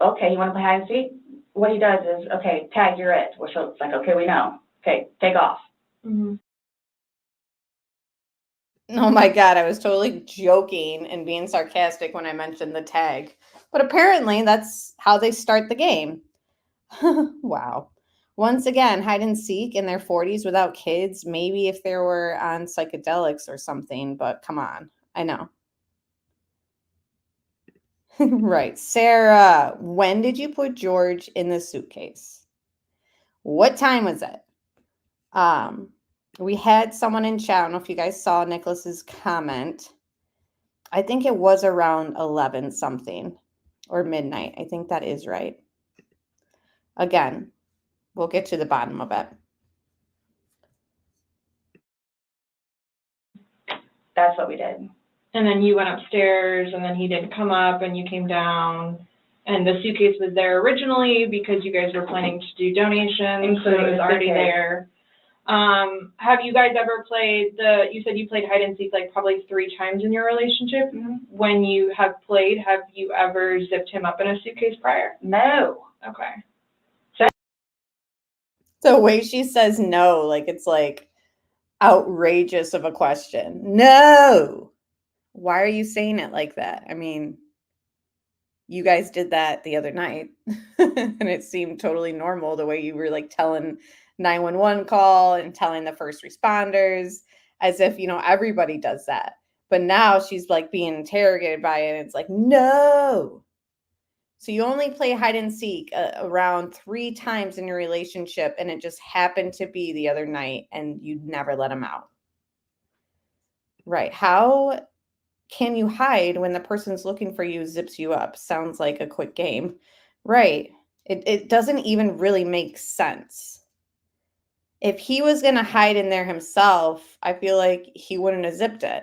Okay, you want to play hide and seek? What he does is, okay, tag, you're it. So it's like, okay, we know. Okay, take off. Mm-hmm. Oh my God, I was totally joking and being sarcastic when I mentioned the tag. But apparently that's how they start the game. Wow. Once again, hide and seek in their 40s without kids, maybe if they were on psychedelics or something, but come on. I know. Right. Sarah, when did you put George in the suitcase? What time was it? We had someone in chat. I don't know if you guys saw Nicholas's comment. I think it was around 11 something or midnight. I think that is right. Again, we'll get to the bottom of it. That's what we did. And then you went upstairs and then he didn't come up and you came down and the suitcase was there originally because you guys were planning to do donations, so it was already there. Have you guys ever played you said you played hide and seek like probably 3 times in your relationship. Mm-hmm. When you have played, have you ever zipped him up in a suitcase prior? No. Okay. The way she says no, like it's like outrageous of a question. No. Why are you saying it like that? I mean, you guys did that the other night and it seemed totally normal the way you were like telling 911 call and telling the first responders as if, you know, everybody does that. But now she's like being interrogated by it and it's like, no. So you only play hide and seek around 3 times in your relationship and it just happened to be the other night and you never let him out. Right. How can you hide when the person's looking for you zips you up? Sounds like a quick game. Right. It doesn't even really make sense. If he was going to hide in there himself, I feel like he wouldn't have zipped it.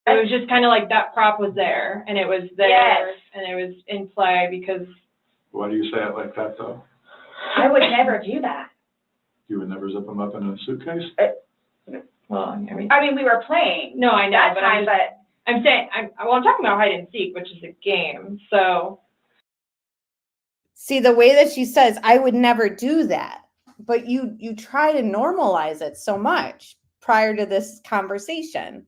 It was just kind of like that prop was there and it was there. Yes. And it was in play because. Why do you say it like that though? I would never do that. You would never zip them up in a suitcase? Well, I mean, we were playing. No, I know, that but time, I'm saying, I'm talking about hide and seek, which is a game. So. See, the way that she says, I would never do that. But you try to normalize it so much prior to this conversation.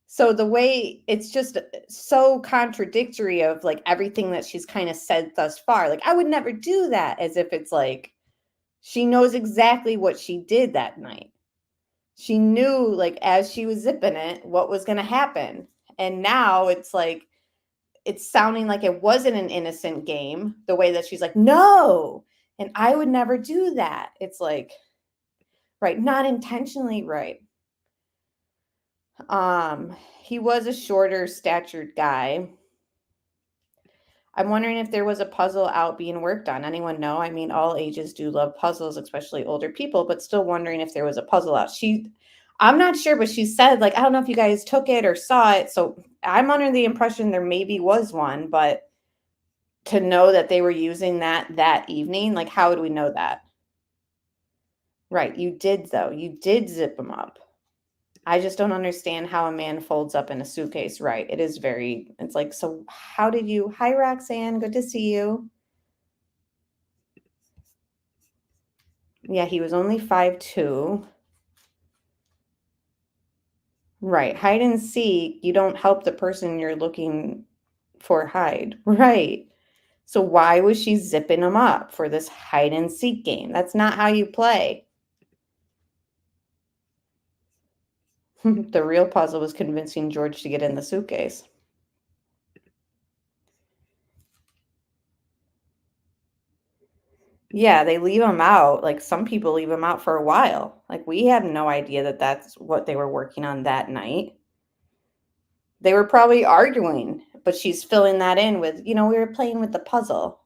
So the way it's just so contradictory of like everything that she's kind of said thus far. Like, I would never do that, as if it's like she knows exactly what she did that night. She knew, like, as she was zipping it, what was going to happen. And now it's like, it's sounding like it wasn't an innocent game, the way that she's like, no, and I would never do that. It's like, right, not intentionally, right. He was a shorter statured guy. I'm wondering if there was a puzzle out being worked on. Anyone know? I mean, all ages do love puzzles, especially older people, but still wondering if there was a puzzle out. I'm not sure, but she said, like, I don't know if you guys took it or saw it. So I'm under the impression there maybe was one, but to know that they were using that evening, like, how would we know that? Right. You did, though. You did zip them up. I just don't understand how a man folds up in a suitcase. Right. It's like, so how did you, hi, Roxanne, good to see you. Yeah, he was only 5'2". Right. Hide and seek, you don't help the person you're looking for hide. Right. So why was she zipping him up for this hide and seek game? That's not how you play. The real puzzle was convincing George to get in the suitcase. Yeah, they leave them out. Like some people leave them out for a while. Like we had no idea that that's what they were working on that night. They were probably arguing, but she's filling that in with, we were playing with the puzzle.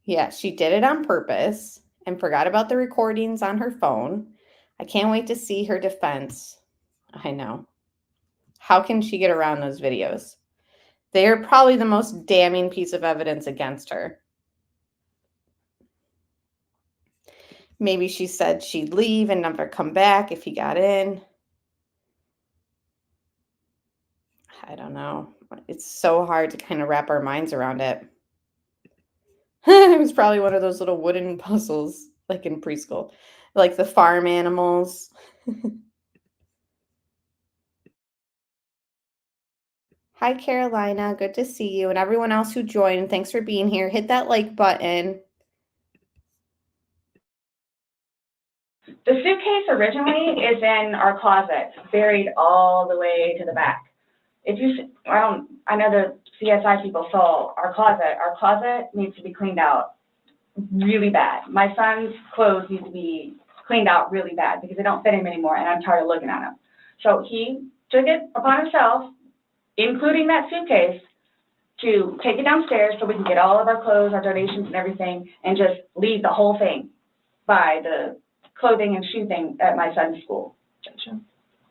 Yeah, she did it on purpose and forgot about the recordings on her phone. I can't wait to see her defense. I know. How can she get around those videos? They are probably the most damning piece of evidence against her. Maybe she said she'd leave and never come back if he got in. I don't know. It's so hard to kind of wrap our minds around it. It was probably one of those little wooden puzzles, like in preschool, like the farm animals. Hi, Carolina. Good to see you. And everyone else who joined, thanks for being here. Hit that like button. The suitcase originally is in our closet, buried all the way to the back. I know the CSI people saw our closet. Our closet needs to be cleaned out really bad. My son's clothes need to be cleaned out really bad because they don't fit him anymore, and I'm tired of looking at them. So he took it upon himself, including that suitcase, to take it downstairs so we can get all of our clothes, our donations and everything, and just leave the whole thing by the clothing and shoe thing at my son's school. Gotcha.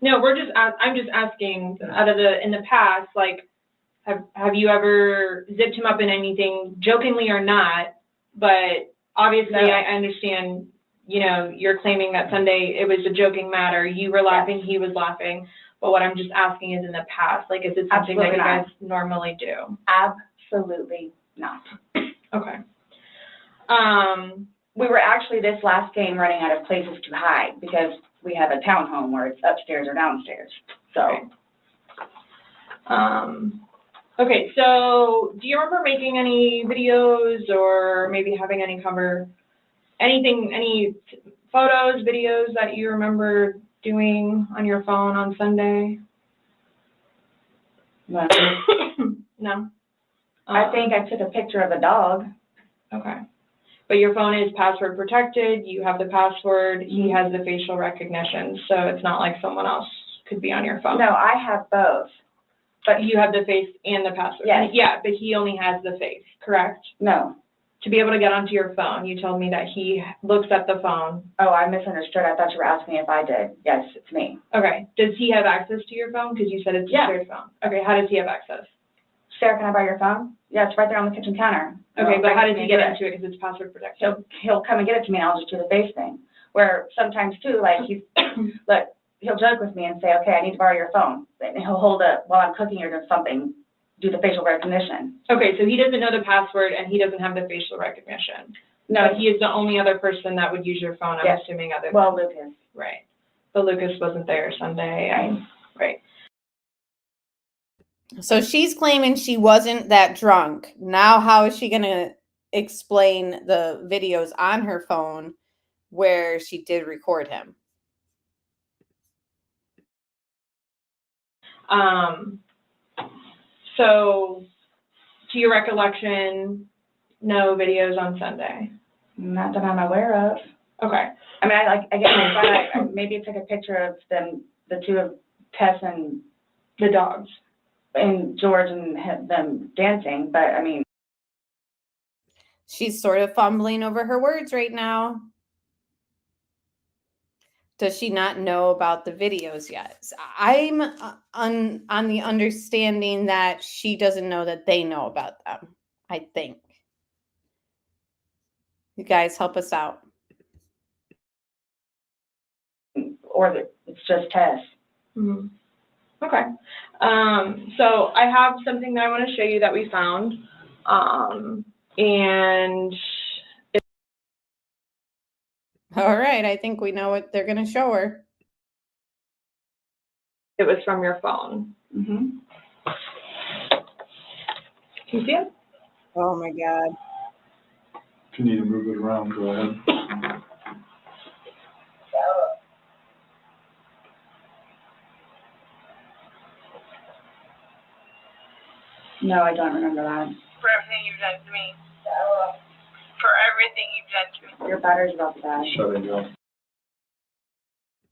No, I'm just asking, in the past, like, have you ever zipped him up in anything, jokingly or not? But obviously, no. I understand, you're claiming that Sunday it was a joking matter. You were laughing, he was laughing. But what I'm just asking is in the past, like, is it something that you guys normally do? Absolutely not. Okay. We were actually this last game running out of places to hide because we have a townhome where it's upstairs or downstairs. So. Okay. Okay, so do you remember making any videos or maybe having any photos, videos that you remember doing on your phone on Sunday? No. No? I think I took a picture of a dog. Okay. But your phone is password protected, you have the password, he has the facial recognition, so it's not like someone else could be on your phone. No, I have both. But you have the face and the password? Yes. Yeah, but he only has the face, correct? No. To be able to get onto your phone, you told me that he looks at the phone. Oh, I misunderstood. I thought you were asking if I did. Yes, it's me. Okay. Does he have access to your phone? Because you said it's a shared phone. Okay, how does he have access? Sarah, can I borrow your phone? Yeah, it's right there on the kitchen counter. Okay, but how does he get into it because it's password protected? He'll come and get it to me and I'll just do the face thing. Where sometimes too, like look, he'll joke with me and say, okay, I need to borrow your phone. And he'll hold it while I'm cooking or doing something, do the facial recognition. Okay, so he doesn't know the password and he doesn't have the facial recognition. No, but he is the only other person that would use your phone, I'm assuming, other than Lucas. Right. But Lucas wasn't there Sunday. Right. So she's claiming she wasn't that drunk. Now how is she going to explain the videos on her phone where she did record him? So, to your recollection, no videos on Sunday? Not that I'm aware of. Okay. I mean, I maybe took a picture of them, the two of Tess and the dogs. And George and them dancing, but I mean. She's sort of fumbling over her words right now. Does she not know about the videos yet? I'm on the understanding that she doesn't know that they know about them, I think. You guys help us out. Or it's just Tess. Mm-hmm. Okay. So I have something that I want to show you that we found. And all right, I think we know what they're going to show her. It was from your phone. Mm-hmm. Can you see it? Oh my God. If you need to move it around, go ahead. No, I don't remember that. For everything you've done to me. For everything you've done to me. Your battery's about to die. Shut it down.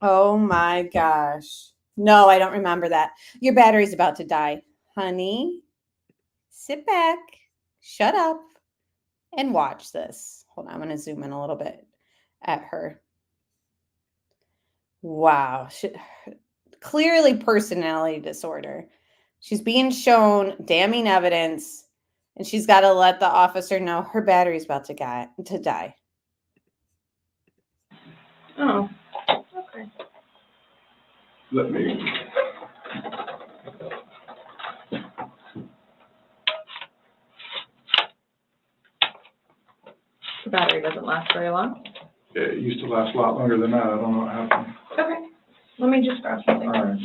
Oh my gosh. No, I don't remember that. Your battery's about to die. Honey, sit back, shut up, and watch this. Hold on, I'm going to zoom in a little bit at her. Wow. Clearly personality disorder. She's being shown damning evidence, and she's got to let the officer know her battery's about to die. Oh, okay. Let me. The battery doesn't last very long. It used to last a lot longer than that. I don't know what happened. Okay. Let me just grab something. All right.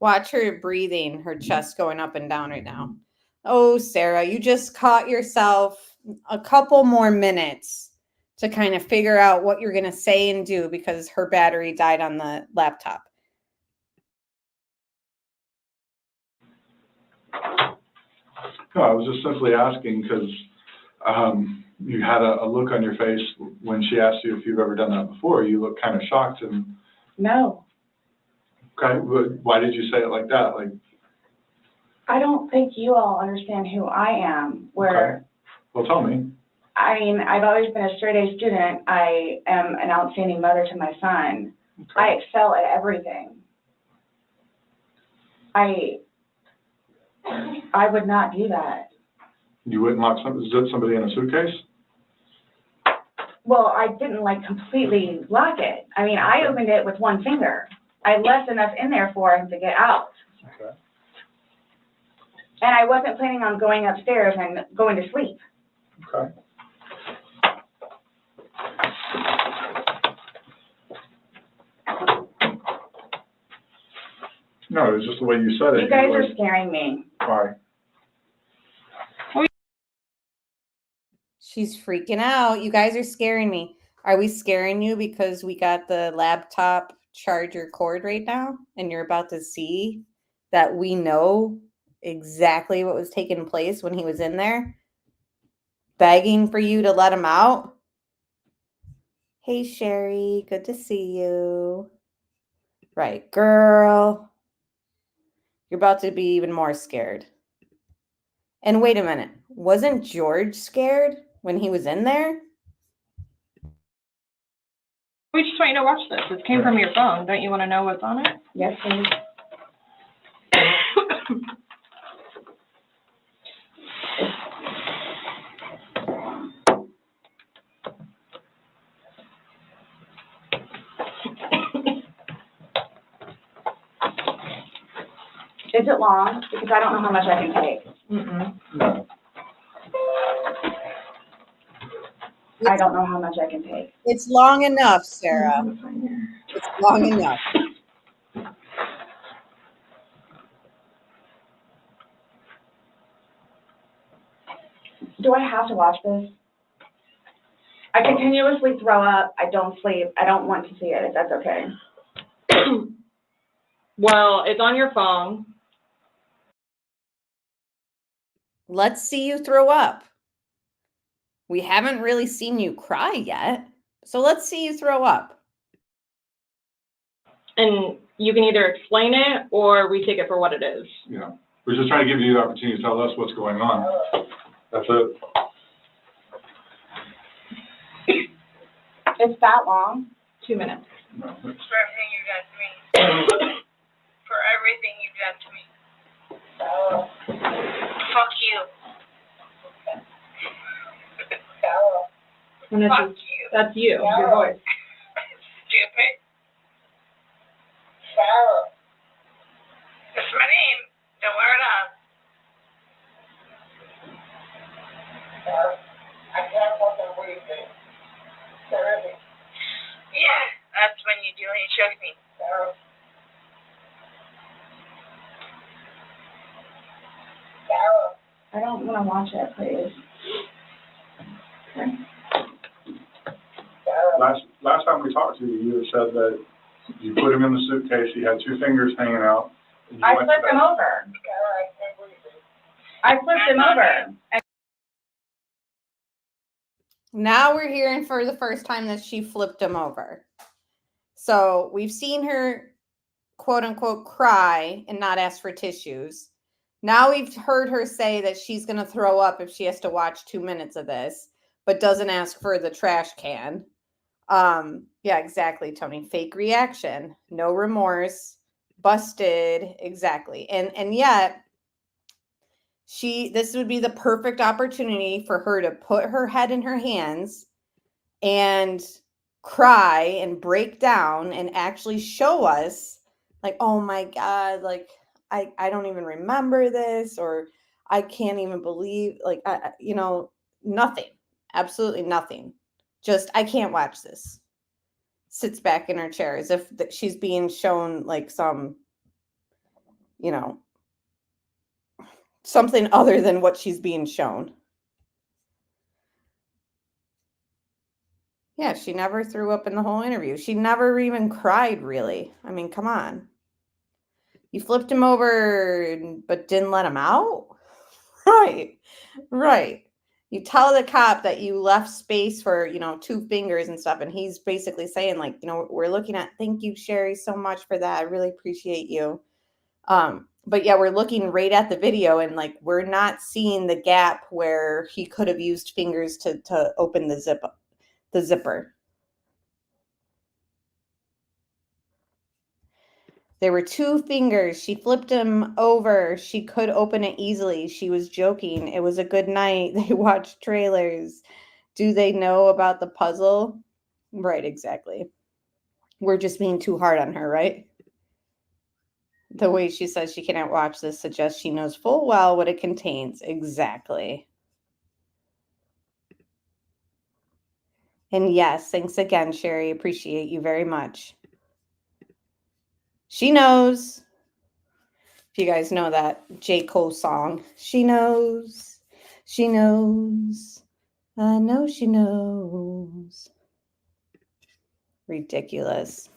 Watch her breathing, her chest going up and down right now. Oh, Sarah, you just caught yourself a couple more minutes to kind of figure out what you're going to say and do because her battery died on the laptop. No, I was just simply asking because you had a look on your face when she asked you if you've ever done that before. You looked kind of shocked and. No. Okay, but why did you say it like that? Like. I don't think you all understand who I am. Where. Okay. Well, tell me. I mean, I've always been a straight A student. I am an outstanding mother to my son. Okay. I excel at everything. I would not do that. You wouldn't lock somebody in a suitcase? Well, I didn't like completely lock it. I mean, I opened it with one finger. I left enough in there for him to get out. Okay. And I wasn't planning on going upstairs and going to sleep. Okay. No, it was just the way you said it. You guys are scaring me. Why? She's freaking out. You guys are scaring me. Are we scaring you because we got the laptop charger cord right now and you're about to see that we know exactly what was taking place when he was in there begging for you to let him out? Hey, Sherry, good to see you. Right, girl. You're about to be even more scared. And wait a minute. Wasn't George scared when he was in there? We just want you to watch this. It came from your phone. Don't you want to know what's on it? Yes, please. Is it long? Because I don't know how much I can take. Mm-mm. No. I don't know how much I can take. It's long enough, Sarah. It's long enough. Do I have to watch this? I continuously throw up. I don't sleep. I don't want to see it, if that's okay. Well, it's on your phone. Let's see you throw up. We haven't really seen you cry yet. So let's see you throw up. And you can either explain it or we take it for what it is. Yeah. We're just trying to give you the opportunity to tell us what's going on. That's it. It's that long? 2 minutes. No. For everything you've done to me. For everything you've done to me. Fuck you. And that's, Fuck you. that's you, your voice. Stupid. That's my name. Don't wear it up. I can't fucking breathe. Yeah, that's when you do when you choke me. I don't want to watch it, please. Last time we talked to you, you said that You put him in the suitcase, he had 2 fingers hanging out. and you I went to flipped him bed. over. I flipped him over. Now we're hearing for the first time that she flipped him over. So we've seen her, quote unquote, cry and not ask for tissues. Now we've heard her say that she's going to throw up if she has to watch 2 minutes of this, but doesn't ask for the trash can. Yeah, exactly, Tony. Fake reaction, no remorse, busted, exactly. And yet this would be the perfect opportunity for her to put her head in her hands and cry and break down and actually show us, like, oh my God, like I don't even remember this, or I can't even believe, like, nothing, absolutely nothing. Just, I can't watch this. Sits back in her chair as if she's being shown like some, something other than what she's being shown. Yeah, she never threw up in the whole interview. She never even cried, really. I mean, come on. You flipped him over, but didn't let him out? Right. You tell the cop that you left space for, 2 fingers and stuff, and he's basically saying, like, we're looking at, thank you, Sherry, so much for that. I really appreciate you. But yeah, we're looking right at the video, and like, we're not seeing the gap where he could have used fingers to open the zipper. There were 2 fingers. She flipped him over. She could open it easily. She was joking. It was a good night. They watched trailers. Do they know about the puzzle? Right, exactly. We're just being too hard on her, right? The way she says she cannot watch this suggests she knows full well what it contains. Exactly. And yes, thanks again, Sherry. Appreciate you very much. She knows. If you guys know that J. Cole song, she knows, she knows, I know she knows. Ridiculous.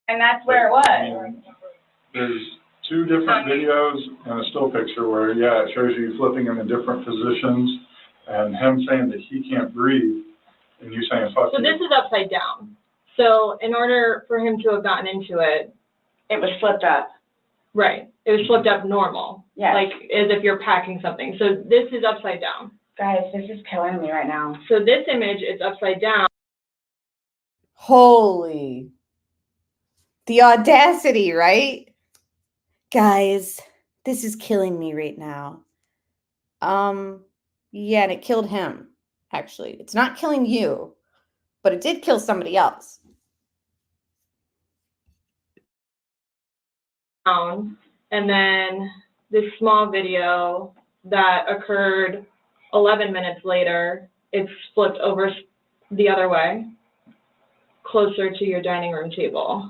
And that's where it was. There's 2 different videos and a still picture where, yeah, it shows you flipping him in different positions and him saying that he can't breathe and you saying, fuck you. So this is upside down. So in order for him to have gotten into it, It was flipped up. right, it was flipped up normal. Yes. Like as if you're packing something. So this is upside down. Guys, this is killing me right now. So this image is upside down. Holy. The audacity, right? Guys, this is killing me right now. Yeah, and it killed him, actually. It's not killing you, but it did kill somebody else. And then this small video that occurred 11 minutes later, it's flipped over the other way, closer to your dining room table.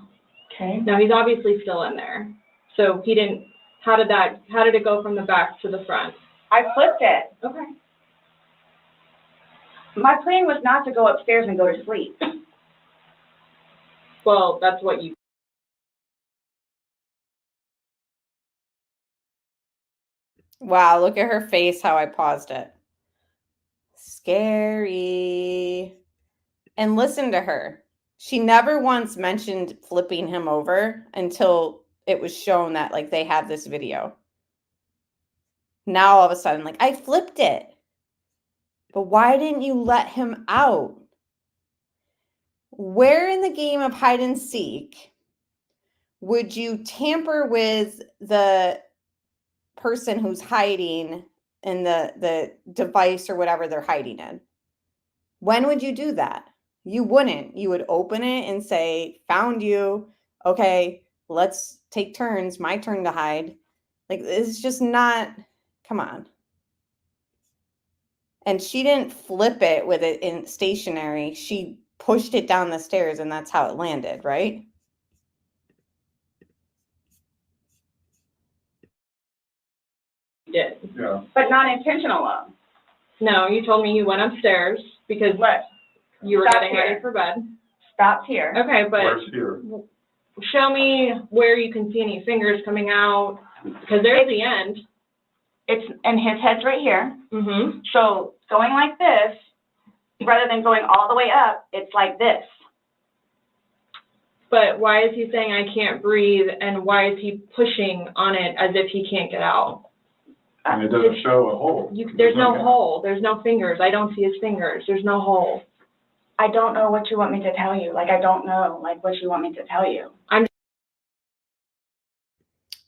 Okay. Now he's obviously still in there. So he didn't, how did it go from the back to the front? I flipped it. Okay. My plan was not to go upstairs and go to sleep. Well, that's what you. Wow, look at her face, how I paused it. Scary. And listen to her. She never once mentioned flipping him over until it was shown that, like, they have this video. Now all of a sudden, like, I flipped it. But why didn't you let him out? Where in the game of hide and seek would you tamper with the person who's hiding in the device or whatever they're hiding in? When would you do that? You wouldn't. You would open it and say, found you. Okay, let's take turns. My turn to hide. Like, it's just not, come on. And she didn't flip it with it in stationary. She pushed it down the stairs and that's how it landed, right? Did. Yeah. But not intentional. No, you told me you went upstairs because What? You were Stop getting here. ready for bed. Stopped here. Okay, but Where's here? show me where you can see any fingers coming out, because there's the end. And his head's right here. Mm-hmm. So going like this, rather than going all the way up, it's like this. But why is he saying I can't breathe, and why is he pushing on it as if he can't get out? And it doesn't show a hole. There's no hole. There's no fingers. I don't see his fingers. There's no hole. I don't know what you want me to tell you. Like, I don't know, like, what you want me to tell you.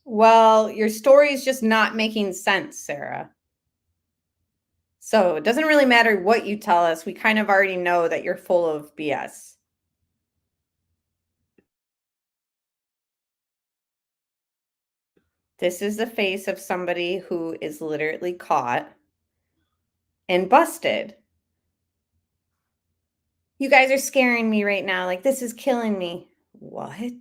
Well, your story is just not making sense, Sarah. So it doesn't really matter what you tell us. We kind of already know that you're full of BS. This is the face of somebody who is literally caught and busted. You guys are scaring me right now. Like, this is killing me. What?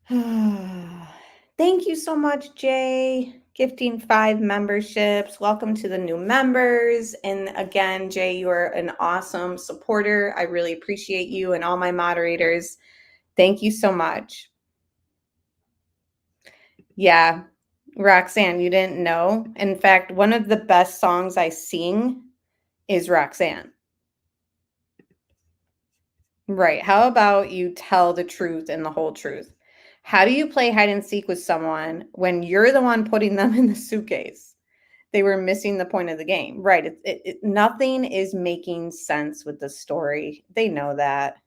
Thank you so much, Jay. Gifting 5 memberships. Welcome to the new members. And again, Jay, you are an awesome supporter. I really appreciate you and all my moderators. Thank you so much. Yeah, Roxanne, you didn't know. In fact, one of the best songs I sing is Roxanne. Right. How about you tell the truth and the whole truth? How do you play hide and seek with someone when you're the one putting them in the suitcase? They were missing the point of the game. Right. Nothing is making sense with the story. They know that.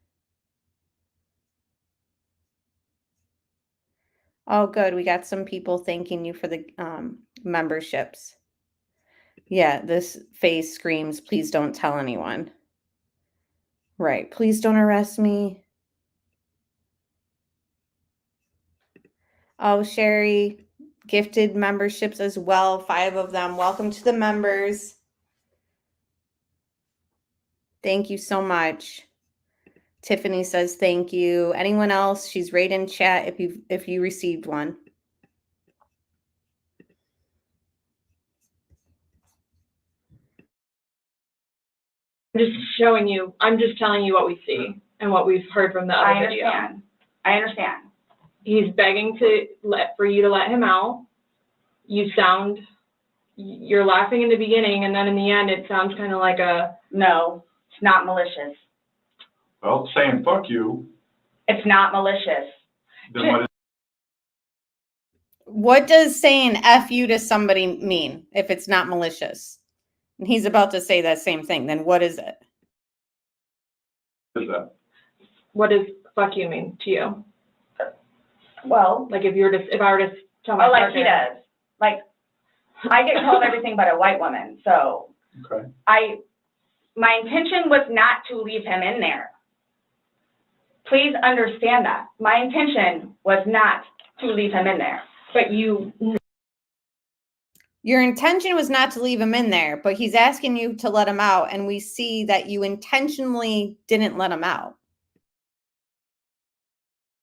Oh, good. We got some people thanking you for the memberships. Yeah, this face screams, please don't tell anyone. Right. Please don't arrest me. Oh, Sherry gifted memberships as well. 5 of them. Welcome to the members. Thank you so much. Tiffany says thank you. Anyone else? She's right in chat if you received one. I'm just telling you what we see and what we've heard from the other video. I understand. He's begging for you to let him out. You're laughing in the beginning, and then in the end, it sounds kind of like No, it's not malicious. Well, saying fuck you. It's not malicious. Then What does saying F you to somebody mean if it's not malicious? And he's about to say that same thing. Then what is it? What is that? what does fuck you mean to you? Well, Like if I were to tell my like partner. he does. Like, I get called everything but a white woman, so. Okay. My intention was not to leave him in there. Please understand that. My intention was not to leave him in there. But your intention was not to leave him in there, but he's asking you to let him out, and we see that you intentionally didn't let him out.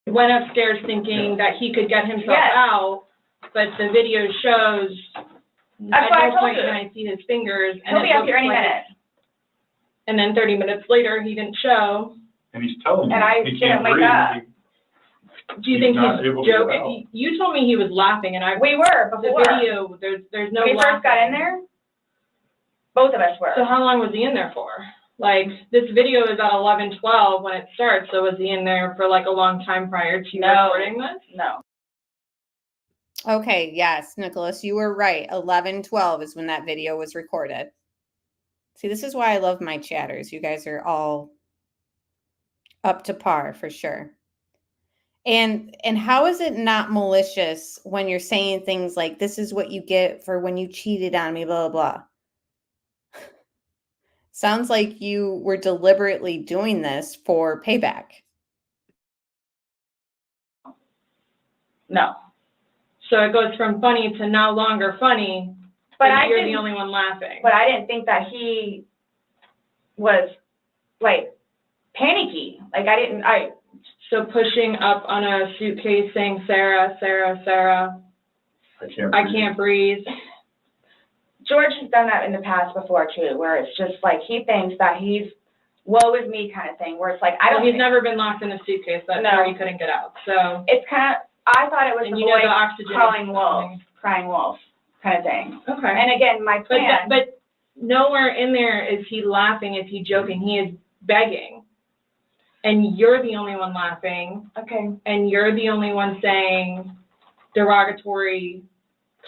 Went upstairs thinking that he could get himself out, but the video shows That's at no point can I see his fingers. He'll be up here any minute. And then 30 minutes later, he didn't show. And he's telling you And I he didn't can't wake breathe. up. Do you think not he's able to get out. joking? You told me he was laughing, and We were before. the video. There's no. When we first got in there, both of us were. So how long was he in there for? Like, this video is at 11:12 when it starts, so was he in there for like a long time prior to recording this? No. Okay, yes, Nicholas, you were right. 11:12 is when that video was recorded. See, this is why I love my chatters. You guys are all up to par for sure. And how is it not malicious when you're saying things like, this is what you get for when you cheated on me, blah, blah, blah. Sounds like you were deliberately doing this for payback. No. So it goes from funny to no longer funny, but you're the only one laughing. But I didn't think that he was, like, panicky. Like, So pushing up on a suitcase saying, Sarah, Sarah, Sarah, I can't breathe. George has done that in the past before too, where it's just like he thinks that he's woe is me kind of thing, where it's like, I don't. Well, he's never been locked in a suitcase. That's where he couldn't get out. So it's kind of. I thought it was and the you know boy the oxygen crying wolf kind of thing. Okay. And again, my plan. But nowhere in there is he laughing. Is he joking? He is begging. And you're the only one laughing. Okay. And you're the only one saying derogatory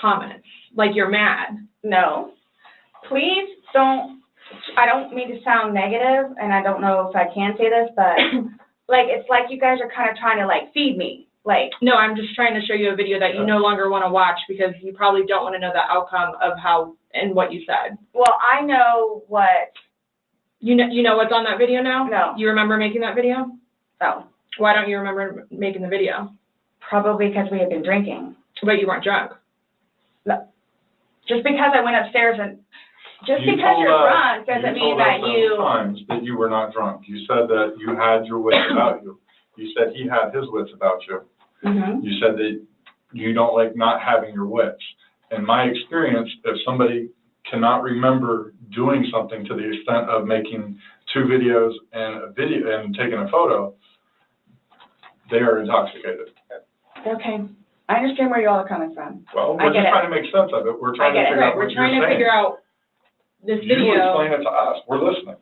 comments. Like you're mad. No. Please don't, I don't mean to sound negative, and I don't know if I can say this, but like, it's like you guys are kind of trying to like feed me. Like, no, I'm just trying to show you a video that you no longer want to watch because you probably don't want to know the outcome of how and what you said. Well, I know what. You know what's on that video now? No. You remember making that video? No. Why don't you remember making the video? Probably because we had been drinking. But you weren't drunk. No. Just because I went upstairs and, just because you're drunk doesn't mean that you. Times that you were not drunk. You said that you had your wits about you. You said he had his wits about you. Mm-hmm. You said that you don't like not having your wits. In my experience, if somebody cannot remember doing something to the extent of making 2 videos and a video and taking a photo, they are intoxicated. Okay. I understand where you all are coming from. Well, we're just trying to make sense of it. We're trying to figure out what you're saying. We're trying to figure out this video. You explain it to us. We're listening.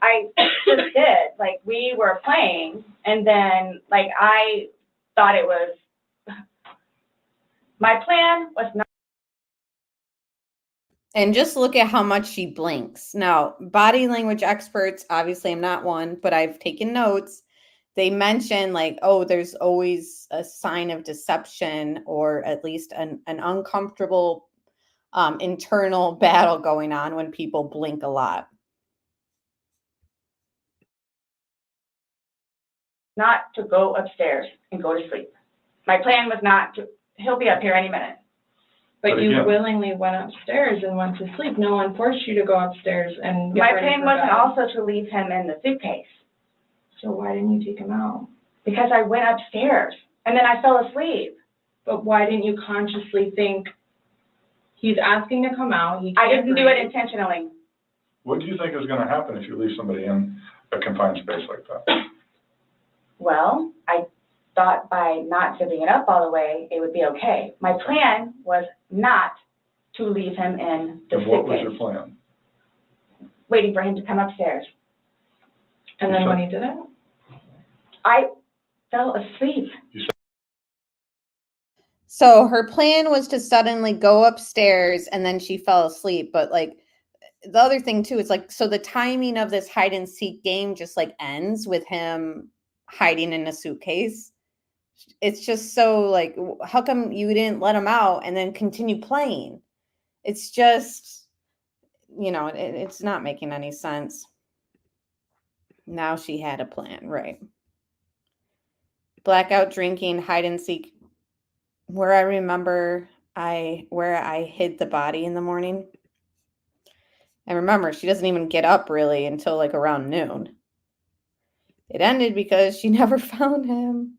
I just did. Like, we were playing, and then, like, I thought it was, my plan was not. And just look at how much she blinks. Now, body language experts, obviously I'm not one, but I've taken notes. They mention like, oh, there's always a sign of deception or at least an uncomfortable internal battle going on when people blink a lot. Not to go upstairs and go to sleep. My plan was not to, he'll be up here any minute. But you willingly went upstairs and went to sleep. No one forced you to go upstairs and get My ready plan for wasn't bed. also to leave him in the suitcase. So why didn't you take him out? Because I went upstairs and then I fell asleep. But why didn't you consciously think he's asking to come out? I didn't do it intentionally. What do you think is going to happen if you leave somebody in a confined space like that? Well, I thought by not zipping it up all the way, it would be okay. My plan was not to leave him in the suitcase. And what was your plan? Waiting for him to come upstairs. And then when he didn't? I fell asleep. So her plan was to suddenly go upstairs and then she fell asleep. But like the other thing too is like, so the timing of this hide and seek game just like ends with him hiding in a suitcase. It's just so like, how come you didn't let him out and then continue playing? It's just, you know, it's not making any sense. Now she had a plan, right? Blackout drinking, hide and seek. Where I remember where I hid the body in the morning. And remember, she doesn't even get up really until like around noon. It ended because she never found him.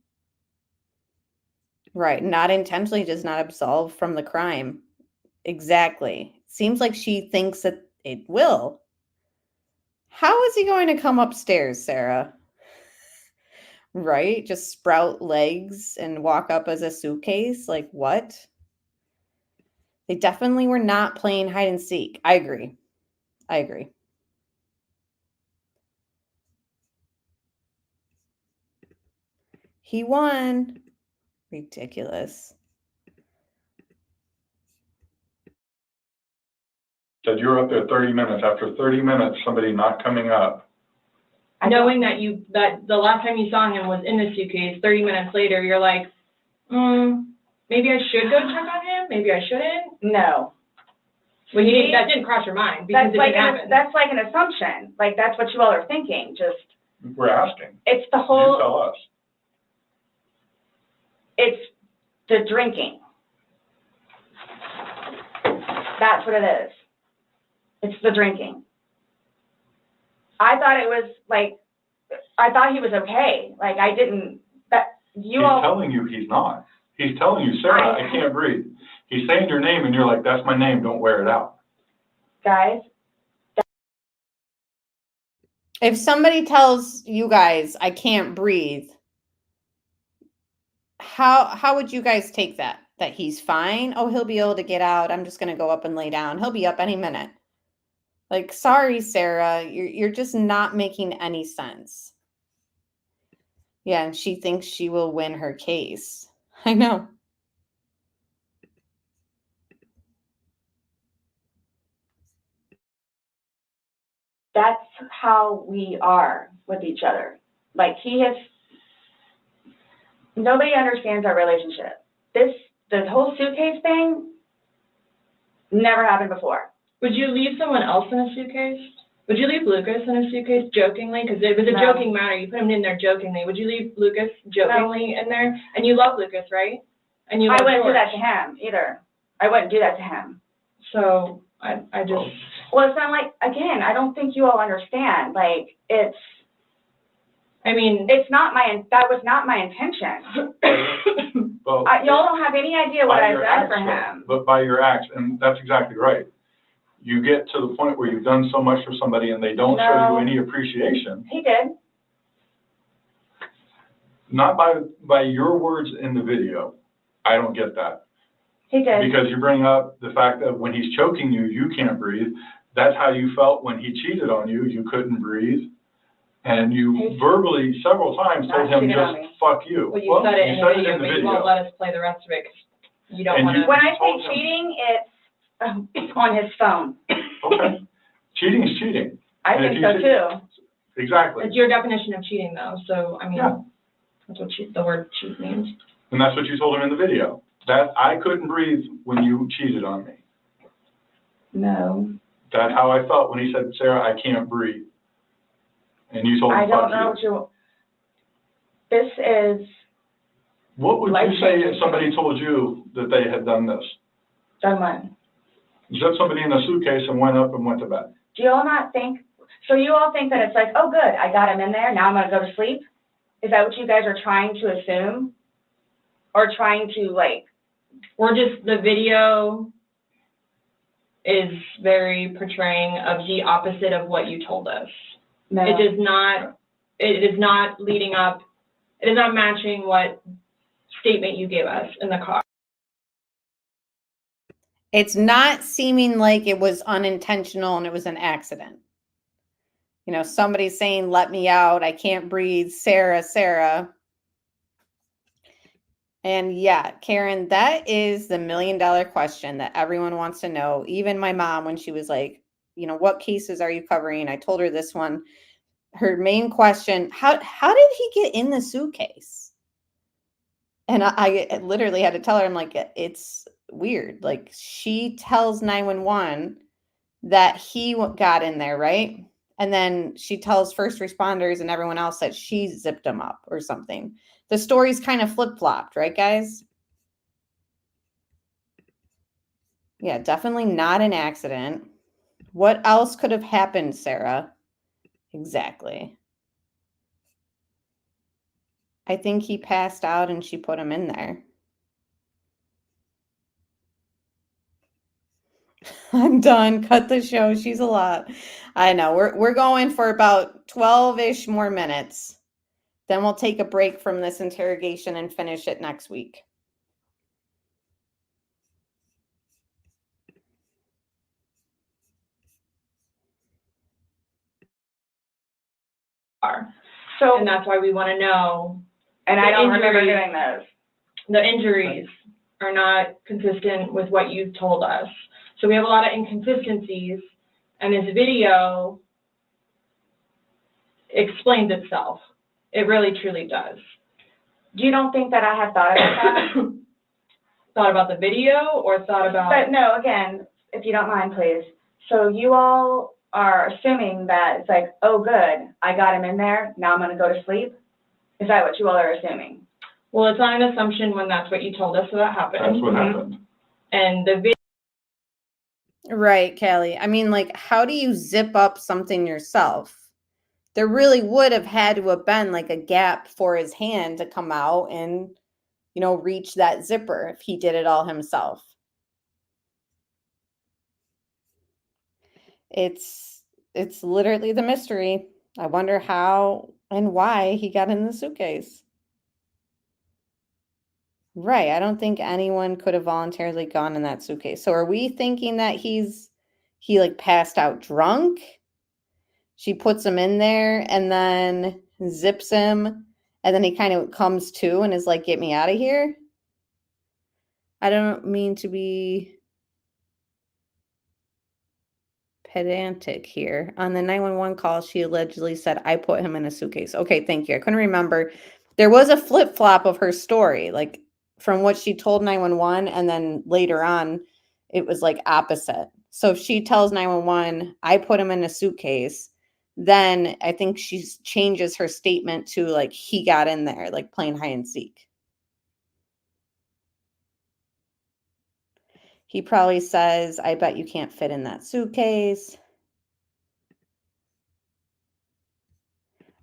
Right. Not intentionally, just not absolved from the crime. Exactly. Seems like she thinks that it will. How is he going to come upstairs, Sarah? Right? Just sprout legs and walk up as a suitcase? Like what? They definitely were not playing hide and seek. I agree. He won. Ridiculous. Said you were up there 30 minutes. After 30 minutes, somebody not coming up. Knowing that that the last time you saw him was in the suitcase, 30 minutes later, you're like, maybe I should go check on him. Maybe I shouldn't. No. Well, that didn't cross your mind because that's like an assumption. Like that's what you all are thinking. Just we're asking. It's the whole. You tell us. It's the drinking. That's what it is. It's the drinking. I thought it was like, I thought he was okay. Like I didn't, He's telling you he's not. He's telling you, Sarah, I can't breathe. He's saying your name and you're like, that's my name, don't wear it out. Guys, If somebody tells you guys, I can't breathe, how would you guys take that? That he's fine? Oh, he'll be able to get out. I'm just going to go up and lay down. He'll be up any minute. Like, sorry, Sarah, you're just not making any sense. Yeah, and she thinks she will win her case. I know. that's how we are with each other. Like, nobody understands our relationship. The whole suitcase thing never happened before. Would you leave someone else in a suitcase? Would you leave Lucas in a suitcase jokingly? Because it was a No. joking matter. You put him in there jokingly. Would you leave Lucas jokingly in there? And you love Lucas, right? And you love I wouldn't do George. that to him either. I wouldn't do that to him. So I just. Well, it's not like, again, I don't think you all understand. Like, it's not that was not my intention. Well, Y'all don't have any idea what by I've your done acts, for though. him. But by your acts, and that's exactly right. You get to the point where you've done so much for somebody and they don't show you any appreciation. He did. Not by your words in the video. I don't get that. He did. Because you bring up the fact that when he's choking you, you can't breathe. That's how you felt when he cheated on you. You couldn't breathe. And you verbally several times told him just fuck you. Well, you said it in the video, but you won't let us play the rest of it because you don't want to. When I say cheating, it's on his phone. Okay. Cheating is cheating. I think so too. Exactly. It's your definition of cheating, though. So, I mean, that's what the word cheat means. And that's what you told him in the video. That I couldn't breathe when you cheated on me. No. That's how I felt when he said, Sarah, I can't breathe. And you told him, I don't fuck know you. what this is. What would you say if somebody told you that they had done this? Done what? Zipped somebody in a suitcase and went up and went to bed. Do you all not think, so you all think that it's like, oh good, I got him in there, now I'm gonna go to sleep? Is that what you guys are trying to assume? Or trying to like? The video is very portraying of the opposite of what you told us. No. It is not leading up, it is not matching what statement you gave us in the car. It's not seeming like it was unintentional and it was an accident. You know, somebody saying, let me out, I can't breathe, Sarah. And yeah, Karen, that is the $1 million question that everyone wants to know. Even my mom, when she was like, you know, what cases are you covering? I told her this one. Her main question, how did he get in the suitcase? And I literally had to tell her, I'm like, it's weird. Like, she tells 911 that he got in there, right? And then she tells first responders and everyone else that she zipped him up or something. The story's kind of flip-flopped, right, guys? Yeah, definitely not an accident. What else could have happened, Sarah? Exactly. I think he passed out and she put him in there. I'm done. Cut the show. She's a lot. I know. We're going for about 12-ish more minutes. Then we'll take a break from this interrogation and finish it next week. So, and that's why we want to know. And I don't remember doing those. The injuries are not consistent with what you've told us. So we have a lot of inconsistencies, and this video explains itself. It really, truly does. You don't think that I have thought about that? Thought about the video or thought about? But no, again, if you don't mind, please. So you all are assuming that it's like, oh, good, I got him in there, now I'm going to go to sleep? Is that what you all are assuming? Well, it's not an assumption when that's what you told us that happened. That's what happened. And the video. Right, Callie. I mean, like, how do you zip up something yourself? There really would have had to have been like a gap for his hand to come out and, you know, reach that zipper if he did it all himself. It's literally the mystery. I wonder how and why he got in the suitcase. Right. I don't think anyone could have voluntarily gone in that suitcase. So are we thinking that he like passed out drunk? She puts him in there and then zips him, and then he kind of comes to and is like, get me out of here. I don't mean to be pedantic here. On the 911 call, she allegedly said, I put him in a suitcase. Okay, thank you. I couldn't remember. There was a flip-flop of her story, like from what she told 911, and then later on, it was like opposite. So if she tells 911, I put him in a suitcase, then I think she changes her statement to like he got in there, like playing hide and seek. He probably says, I bet you can't fit in that suitcase.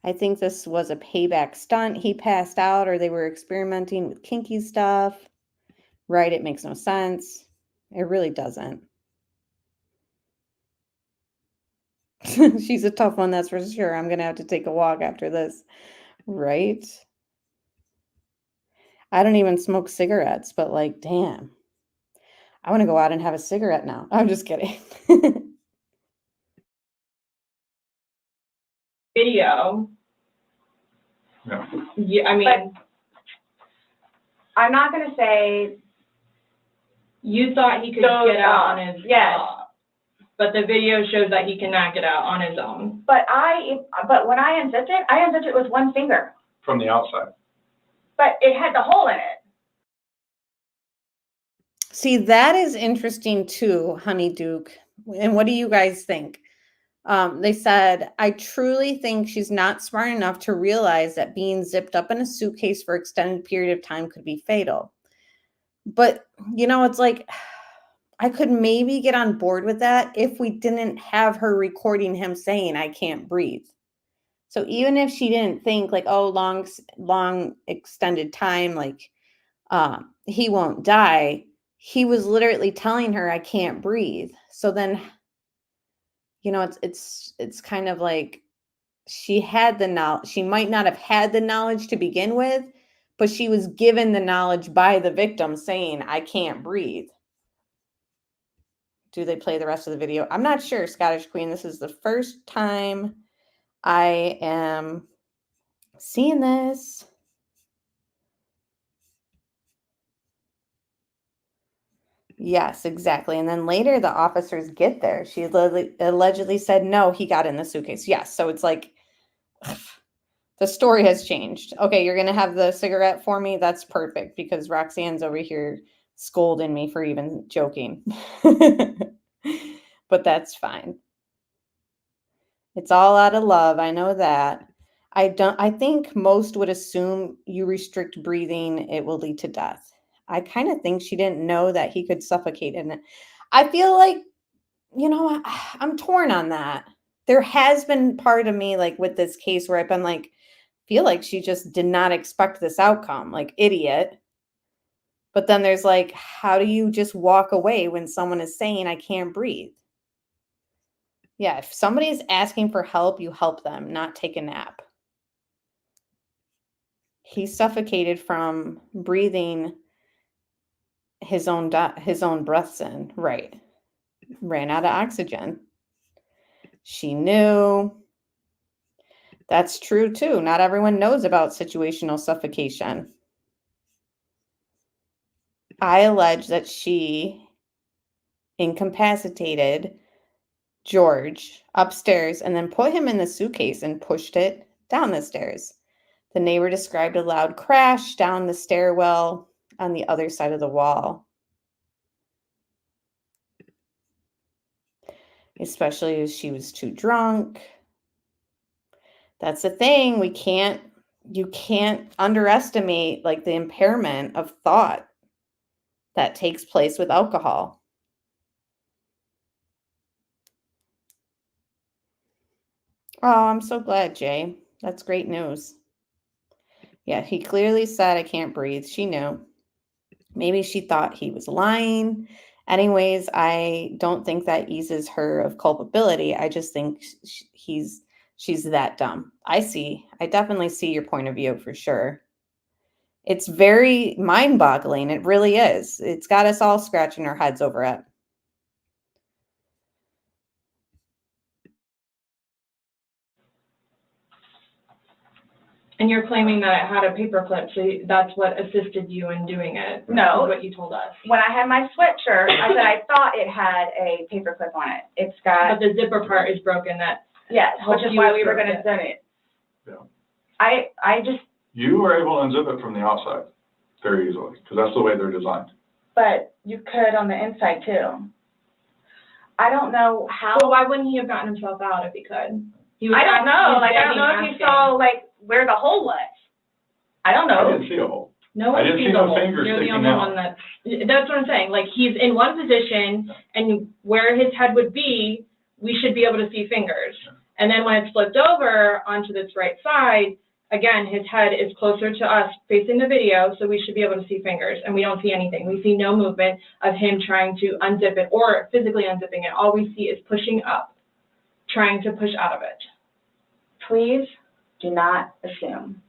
I think this was a payback stunt. He passed out, or they were experimenting with kinky stuff. Right? It makes no sense. It really doesn't. She's a tough one, that's for sure. I'm going to have to take a walk after this. Right? I don't even smoke cigarettes, but like, damn. I want to go out and have a cigarette now. I'm just kidding. Video. Yeah. Yeah, I mean, I'm not gonna say, you thought he could So, get out on his yes. but the video shows that he cannot get out on his own. but when I unzipped it with one finger, From the outside. but it had the hole in it. See, that is interesting too, Honey Duke. And what do you guys think? They said, I truly think she's not smart enough to realize that being zipped up in a suitcase for extended period of time could be fatal. But, you know, it's like, I could maybe get on board with that if we didn't have her recording him saying, I can't breathe. So even if she didn't think like, oh, long extended time, like he won't die, he was literally telling her, I can't breathe. So then, you know, it's kind of like she had the knowledge. She might not have had the knowledge to begin with, but she was given the knowledge by the victim saying, I can't breathe. Do they play the rest of the video? I'm not sure, Scottish Queen. This is the first time I am seeing this. Yes, exactly. And then later the officers get there. She allegedly said, no, he got in the suitcase. Yes. So it's like the story has changed. Okay, you're going to have the cigarette for me? That's perfect because Roxanne's over here scolding me for even joking. But that's fine. It's all out of love. I know that. I think most would assume you restrict breathing, it will lead to death. I kind of think she didn't know that he could suffocate in it. I feel like, you know, I'm torn on that. There has been part of me like with this case where I've been like, feel like she just did not expect this outcome, like idiot. But then there's like, how do you just walk away when someone is saying, I can't breathe? Yeah, if somebody's asking for help, you help them, not take a nap. He suffocated from breathing his own breaths in, right? Ran out of oxygen. She knew. That's true too. Not everyone knows about situational suffocation. I allege that she incapacitated George upstairs and then put him in the suitcase and pushed it down the stairs. The neighbor described a loud crash down the stairwell on the other side of the wall. Especially as she was too drunk. That's the thing. You can't underestimate like the impairment of thought that takes place with alcohol. Oh, I'm so glad, Jay. That's great news. Yeah, he clearly said, I can't breathe. She knew. Maybe she thought he was lying Anyways, I don't think that eases her of culpability. I just think she's that dumb. I definitely see your point of view for sure. It's very mind-boggling. It really is. It's got us all scratching our heads over it. And you're claiming that it had a paperclip, so that's what assisted you in doing it. No. Is what you told us. When I had my sweatshirt, I said I thought it had a paperclip on it. It's got. But the zipper part is broken. That Yes, which is why we were going to zip it. Yeah. I just. You were able to unzip it from the outside very easily, because that's the way they're designed. But you could on the inside too. I don't know how. Well, why wouldn't he have gotten himself out if he could? I don't know. Like, I don't know if you saw, like, where the hole was. I don't know. I didn't see a hole. No I one didn't sees see the no hole. fingers You're the sticking only out. one that's what I'm saying. Like, he's in one position, and where his head would be, we should be able to see fingers. And then when it's flipped over onto this right side, again, his head is closer to us facing the video, so we should be able to see fingers, and we don't see anything. We see no movement of him trying to unzip it or physically unzipping it. All we see is pushing up, trying to push out of it. Please do not assume.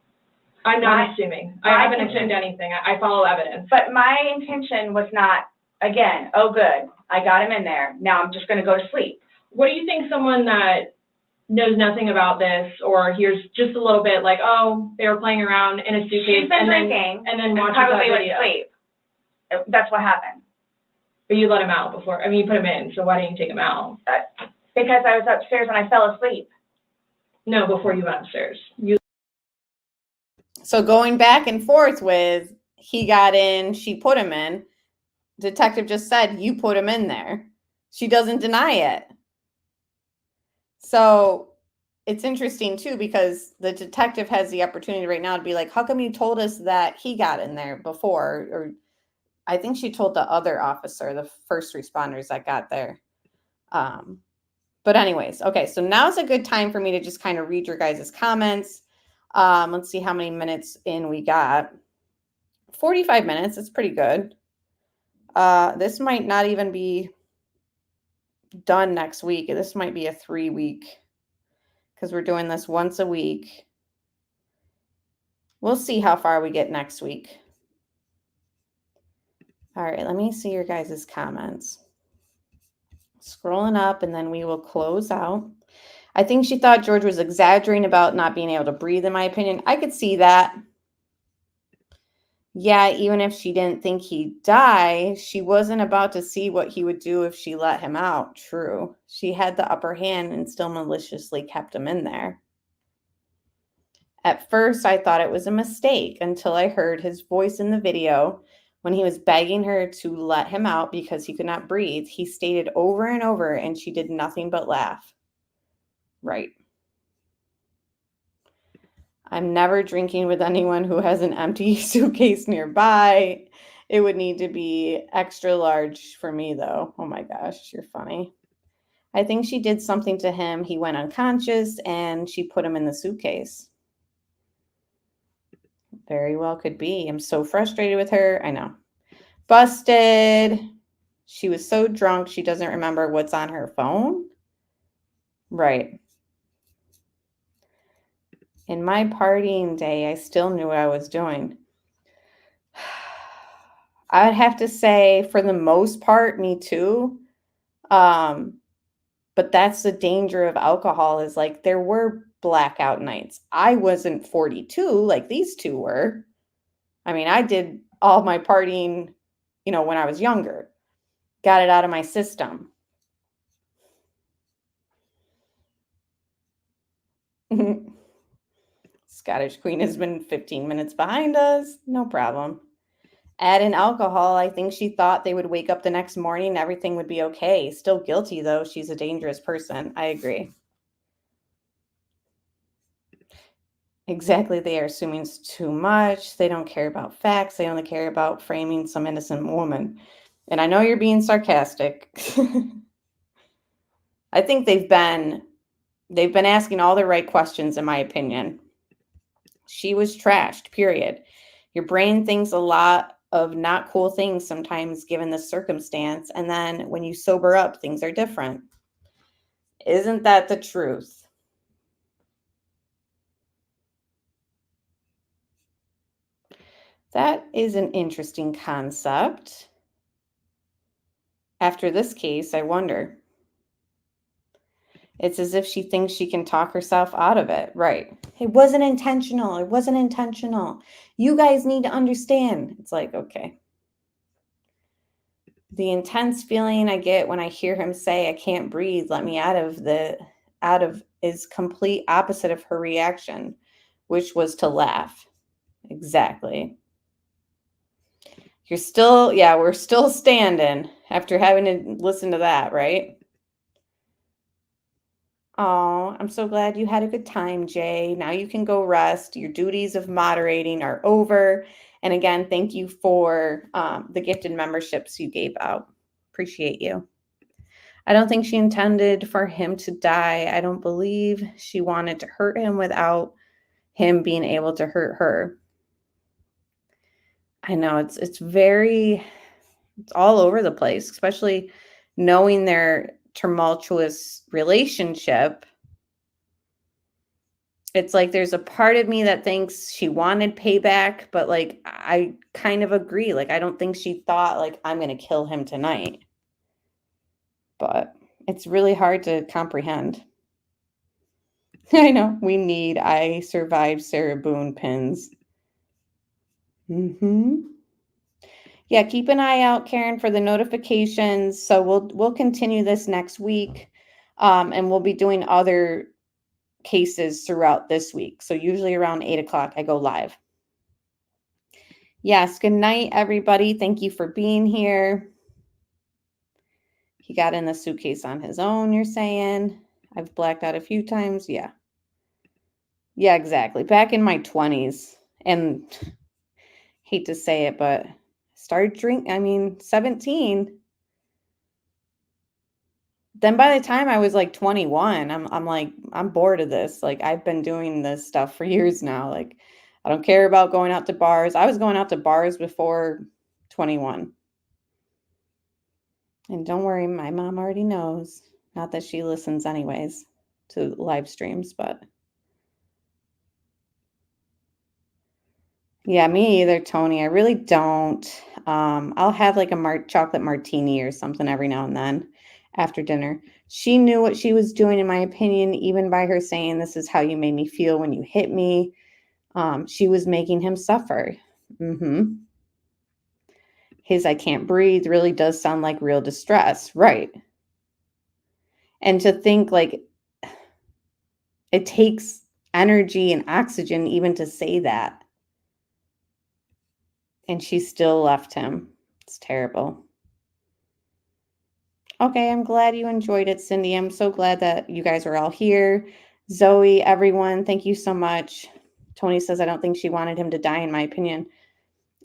I'm not assuming. I haven't assumed anything. I follow evidence. But my intention was not, again, oh, good, I got him in there. Now I'm just going to go to sleep. What do you think someone that knows nothing about this or hears just a little bit like, oh, they were playing around in a suitcase She's been drinking and then watches probably that went video. to sleep. That's what happened. But you let him out before. I mean, you put him in, so why didn't you take him out? Because I was upstairs and I fell asleep. No, before you went upstairs. So going back and forth with he got in, she put him in. Detective just said you put him in there. She doesn't deny it. So it's interesting too, because the detective has the opportunity right now to be like, how come you told us that he got in there before? Or I think she told the other officer, the first responders that got there. But anyways, okay, so now's a good time for me to just kind of read your guys' comments. Let's see how many minutes in we got. 45 minutes, it's pretty good. This might not even be done next week. This might be a 3-week because we're doing this once a week. We'll see how far we get next week. All right, let me see your guys' comments. Scrolling up, and then we will close out. I think she thought George was exaggerating about not being able to breathe, in my opinion. I could see that. Yeah, even if she didn't think he'd die, she wasn't about to see what he would do if she let him out. True. She had the upper hand and still maliciously kept him in there. At first, I thought it was a mistake until I heard his voice in the video when he was begging her to let him out because he could not breathe. He stated over and over, and she did nothing but laugh. Right. I'm never drinking with anyone who has an empty suitcase nearby. It would need to be extra large for me, though. Oh my gosh, you're funny. I think she did something to him. He went unconscious, and she put him in the suitcase. Very well could be. I'm so frustrated with her. I know. Busted. She was so drunk, she doesn't remember what's on her phone. Right. In my partying day, I still knew what I was doing. I'd have to say, for the most part, me too. But that's the danger of alcohol, is like there were blackout nights. I wasn't 42 like these two were. I mean, I did all my partying, when I was younger. Got it out of my system. Scottish Queen has been 15 minutes behind us. No problem. Add in alcohol. I think she thought they would wake up the next morning and everything would be okay. Still guilty, though. She's a dangerous person. I agree. Exactly. They are assuming it's too much. They don't care about facts. They only care about framing some innocent woman. And I know you're being sarcastic. I think they've been asking all the right questions, in my opinion. She was trashed, period. Your brain thinks a lot of not cool things sometimes given the circumstance. And then when you sober up, things are different. Isn't that the truth? That is an interesting concept. After this case, I wonder. It's as if she thinks she can talk herself out of it. Right. It wasn't intentional. It wasn't intentional. You guys need to understand. It's like, okay. The intense feeling I get when I hear him say, I can't breathe, let me out of is complete opposite of her reaction, which was to laugh. Exactly. We're still standing after having to listen to that, right? Oh, I'm so glad you had a good time, Jay. Now you can go rest. Your duties of moderating are over. And again, thank you for the gifted memberships you gave out. Appreciate you. I don't think she intended for him to die. I don't believe she wanted to hurt him without him being able to hurt her. I know it's all over the place, especially knowing their tumultuous relationship. It's like there's a part of me that thinks she wanted payback, but like I kind of agree. Like I don't think she thought like I'm going to kill him tonight. But it's really hard to comprehend. I know we need I survived Sarah Boone pins. Yeah, keep an eye out, Karen, for the notifications. So we'll continue this next week, and we'll be doing other cases throughout this week. So usually around 8 o'clock, I go live. Yes, good night, everybody. Thank you for being here. He got in the suitcase on his own, you're saying? I've blacked out a few times. Yeah. Yeah, exactly. Back in my 20s, and hate to say it, but started drinking, 17. Then by the time I was like 21, I'm like, I'm bored of this. Like, I've been doing this stuff for years now. Like, I don't care about going out to bars. I was going out to bars before 21. And don't worry, my mom already knows. Not that she listens anyways to live streams, but yeah, me either, Tony. I really don't. I'll have like a chocolate martini or something every now and then after dinner. She knew what she was doing, in my opinion, even by her saying, this is how you made me feel when you hit me. She was making him suffer. His I can't breathe really does sound like real distress. Right. And to think like it takes energy and oxygen even to say that. And she still left him. It's terrible. Okay, I'm glad you enjoyed it, Cindy. I'm so glad that you guys are all here. Zoe, everyone, thank you so much. Tony says, I don't think she wanted him to die, in my opinion.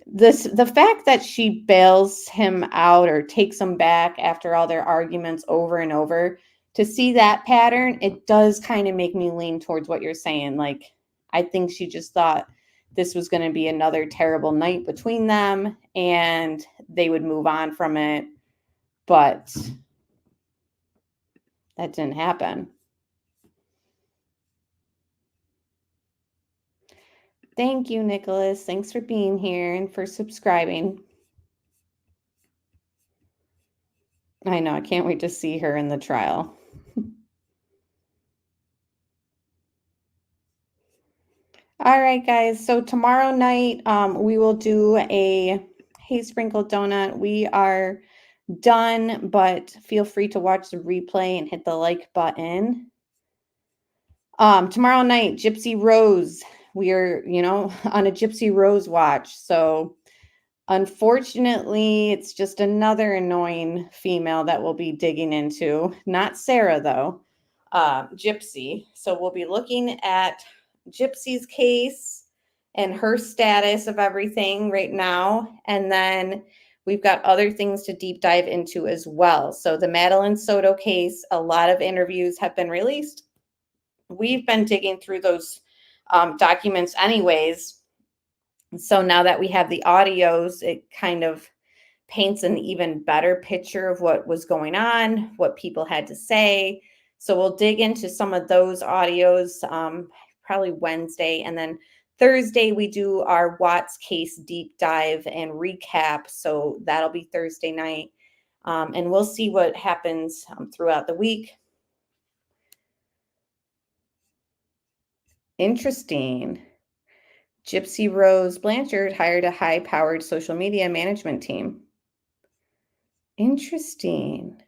The fact that she bails him out or takes him back after all their arguments over and over, to see that pattern, it does kind of make me lean towards what you're saying. Like, I think she just thought this was going to be another terrible night between them and they would move on from it. But that didn't happen. Thank you, Nicholas. Thanks for being here and for subscribing. I know. I can't wait to see her in the trial. All right, guys. So tomorrow night, we will do a Hey Sprinkle Donut. We are done, but feel free to watch the replay and hit the like button. Tomorrow night, Gypsy Rose. We are, on a Gypsy Rose watch. So unfortunately, it's just another annoying female that we'll be digging into. Not Sarah, though. Gypsy. So we'll be looking at Gypsy's case and her status of everything right now. And then we've got other things to deep dive into as well. So the Madeline Soto case, a lot of interviews have been released. We've been digging through those documents anyways. So now that we have the audios, it kind of paints an even better picture of what was going on, what people had to say. So we'll dig into some of those audios probably Wednesday. And then Thursday, we do our Watts case deep dive and recap. So that'll be Thursday night. And we'll see what happens throughout the week. Interesting. Gypsy Rose Blanchard hired a high-powered social media management team. Interesting.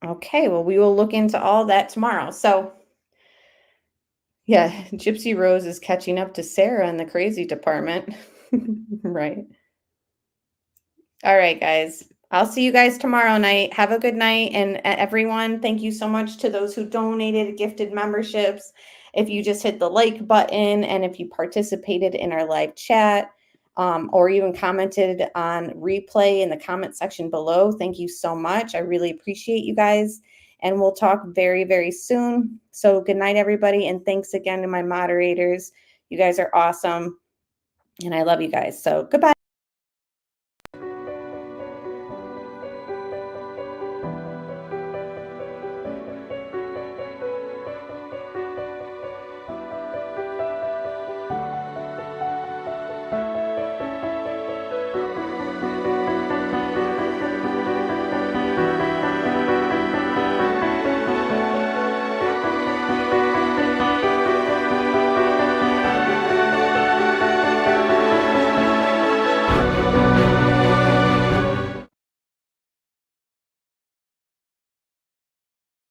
Okay, well, we will look into all that tomorrow. So, yeah, Gypsy Rose is catching up to Sarah in the crazy department. Right. All right, guys. I'll see you guys tomorrow night. Have a good night. And everyone, thank you so much to those who donated, gifted memberships. If you just hit the like button and if you participated in our live chat or even commented on replay in the comment section below, thank you so much. I really appreciate you guys. And we'll talk very, very soon. So good night, everybody. And thanks again to my moderators. You guys are awesome. And I love you guys. So goodbye.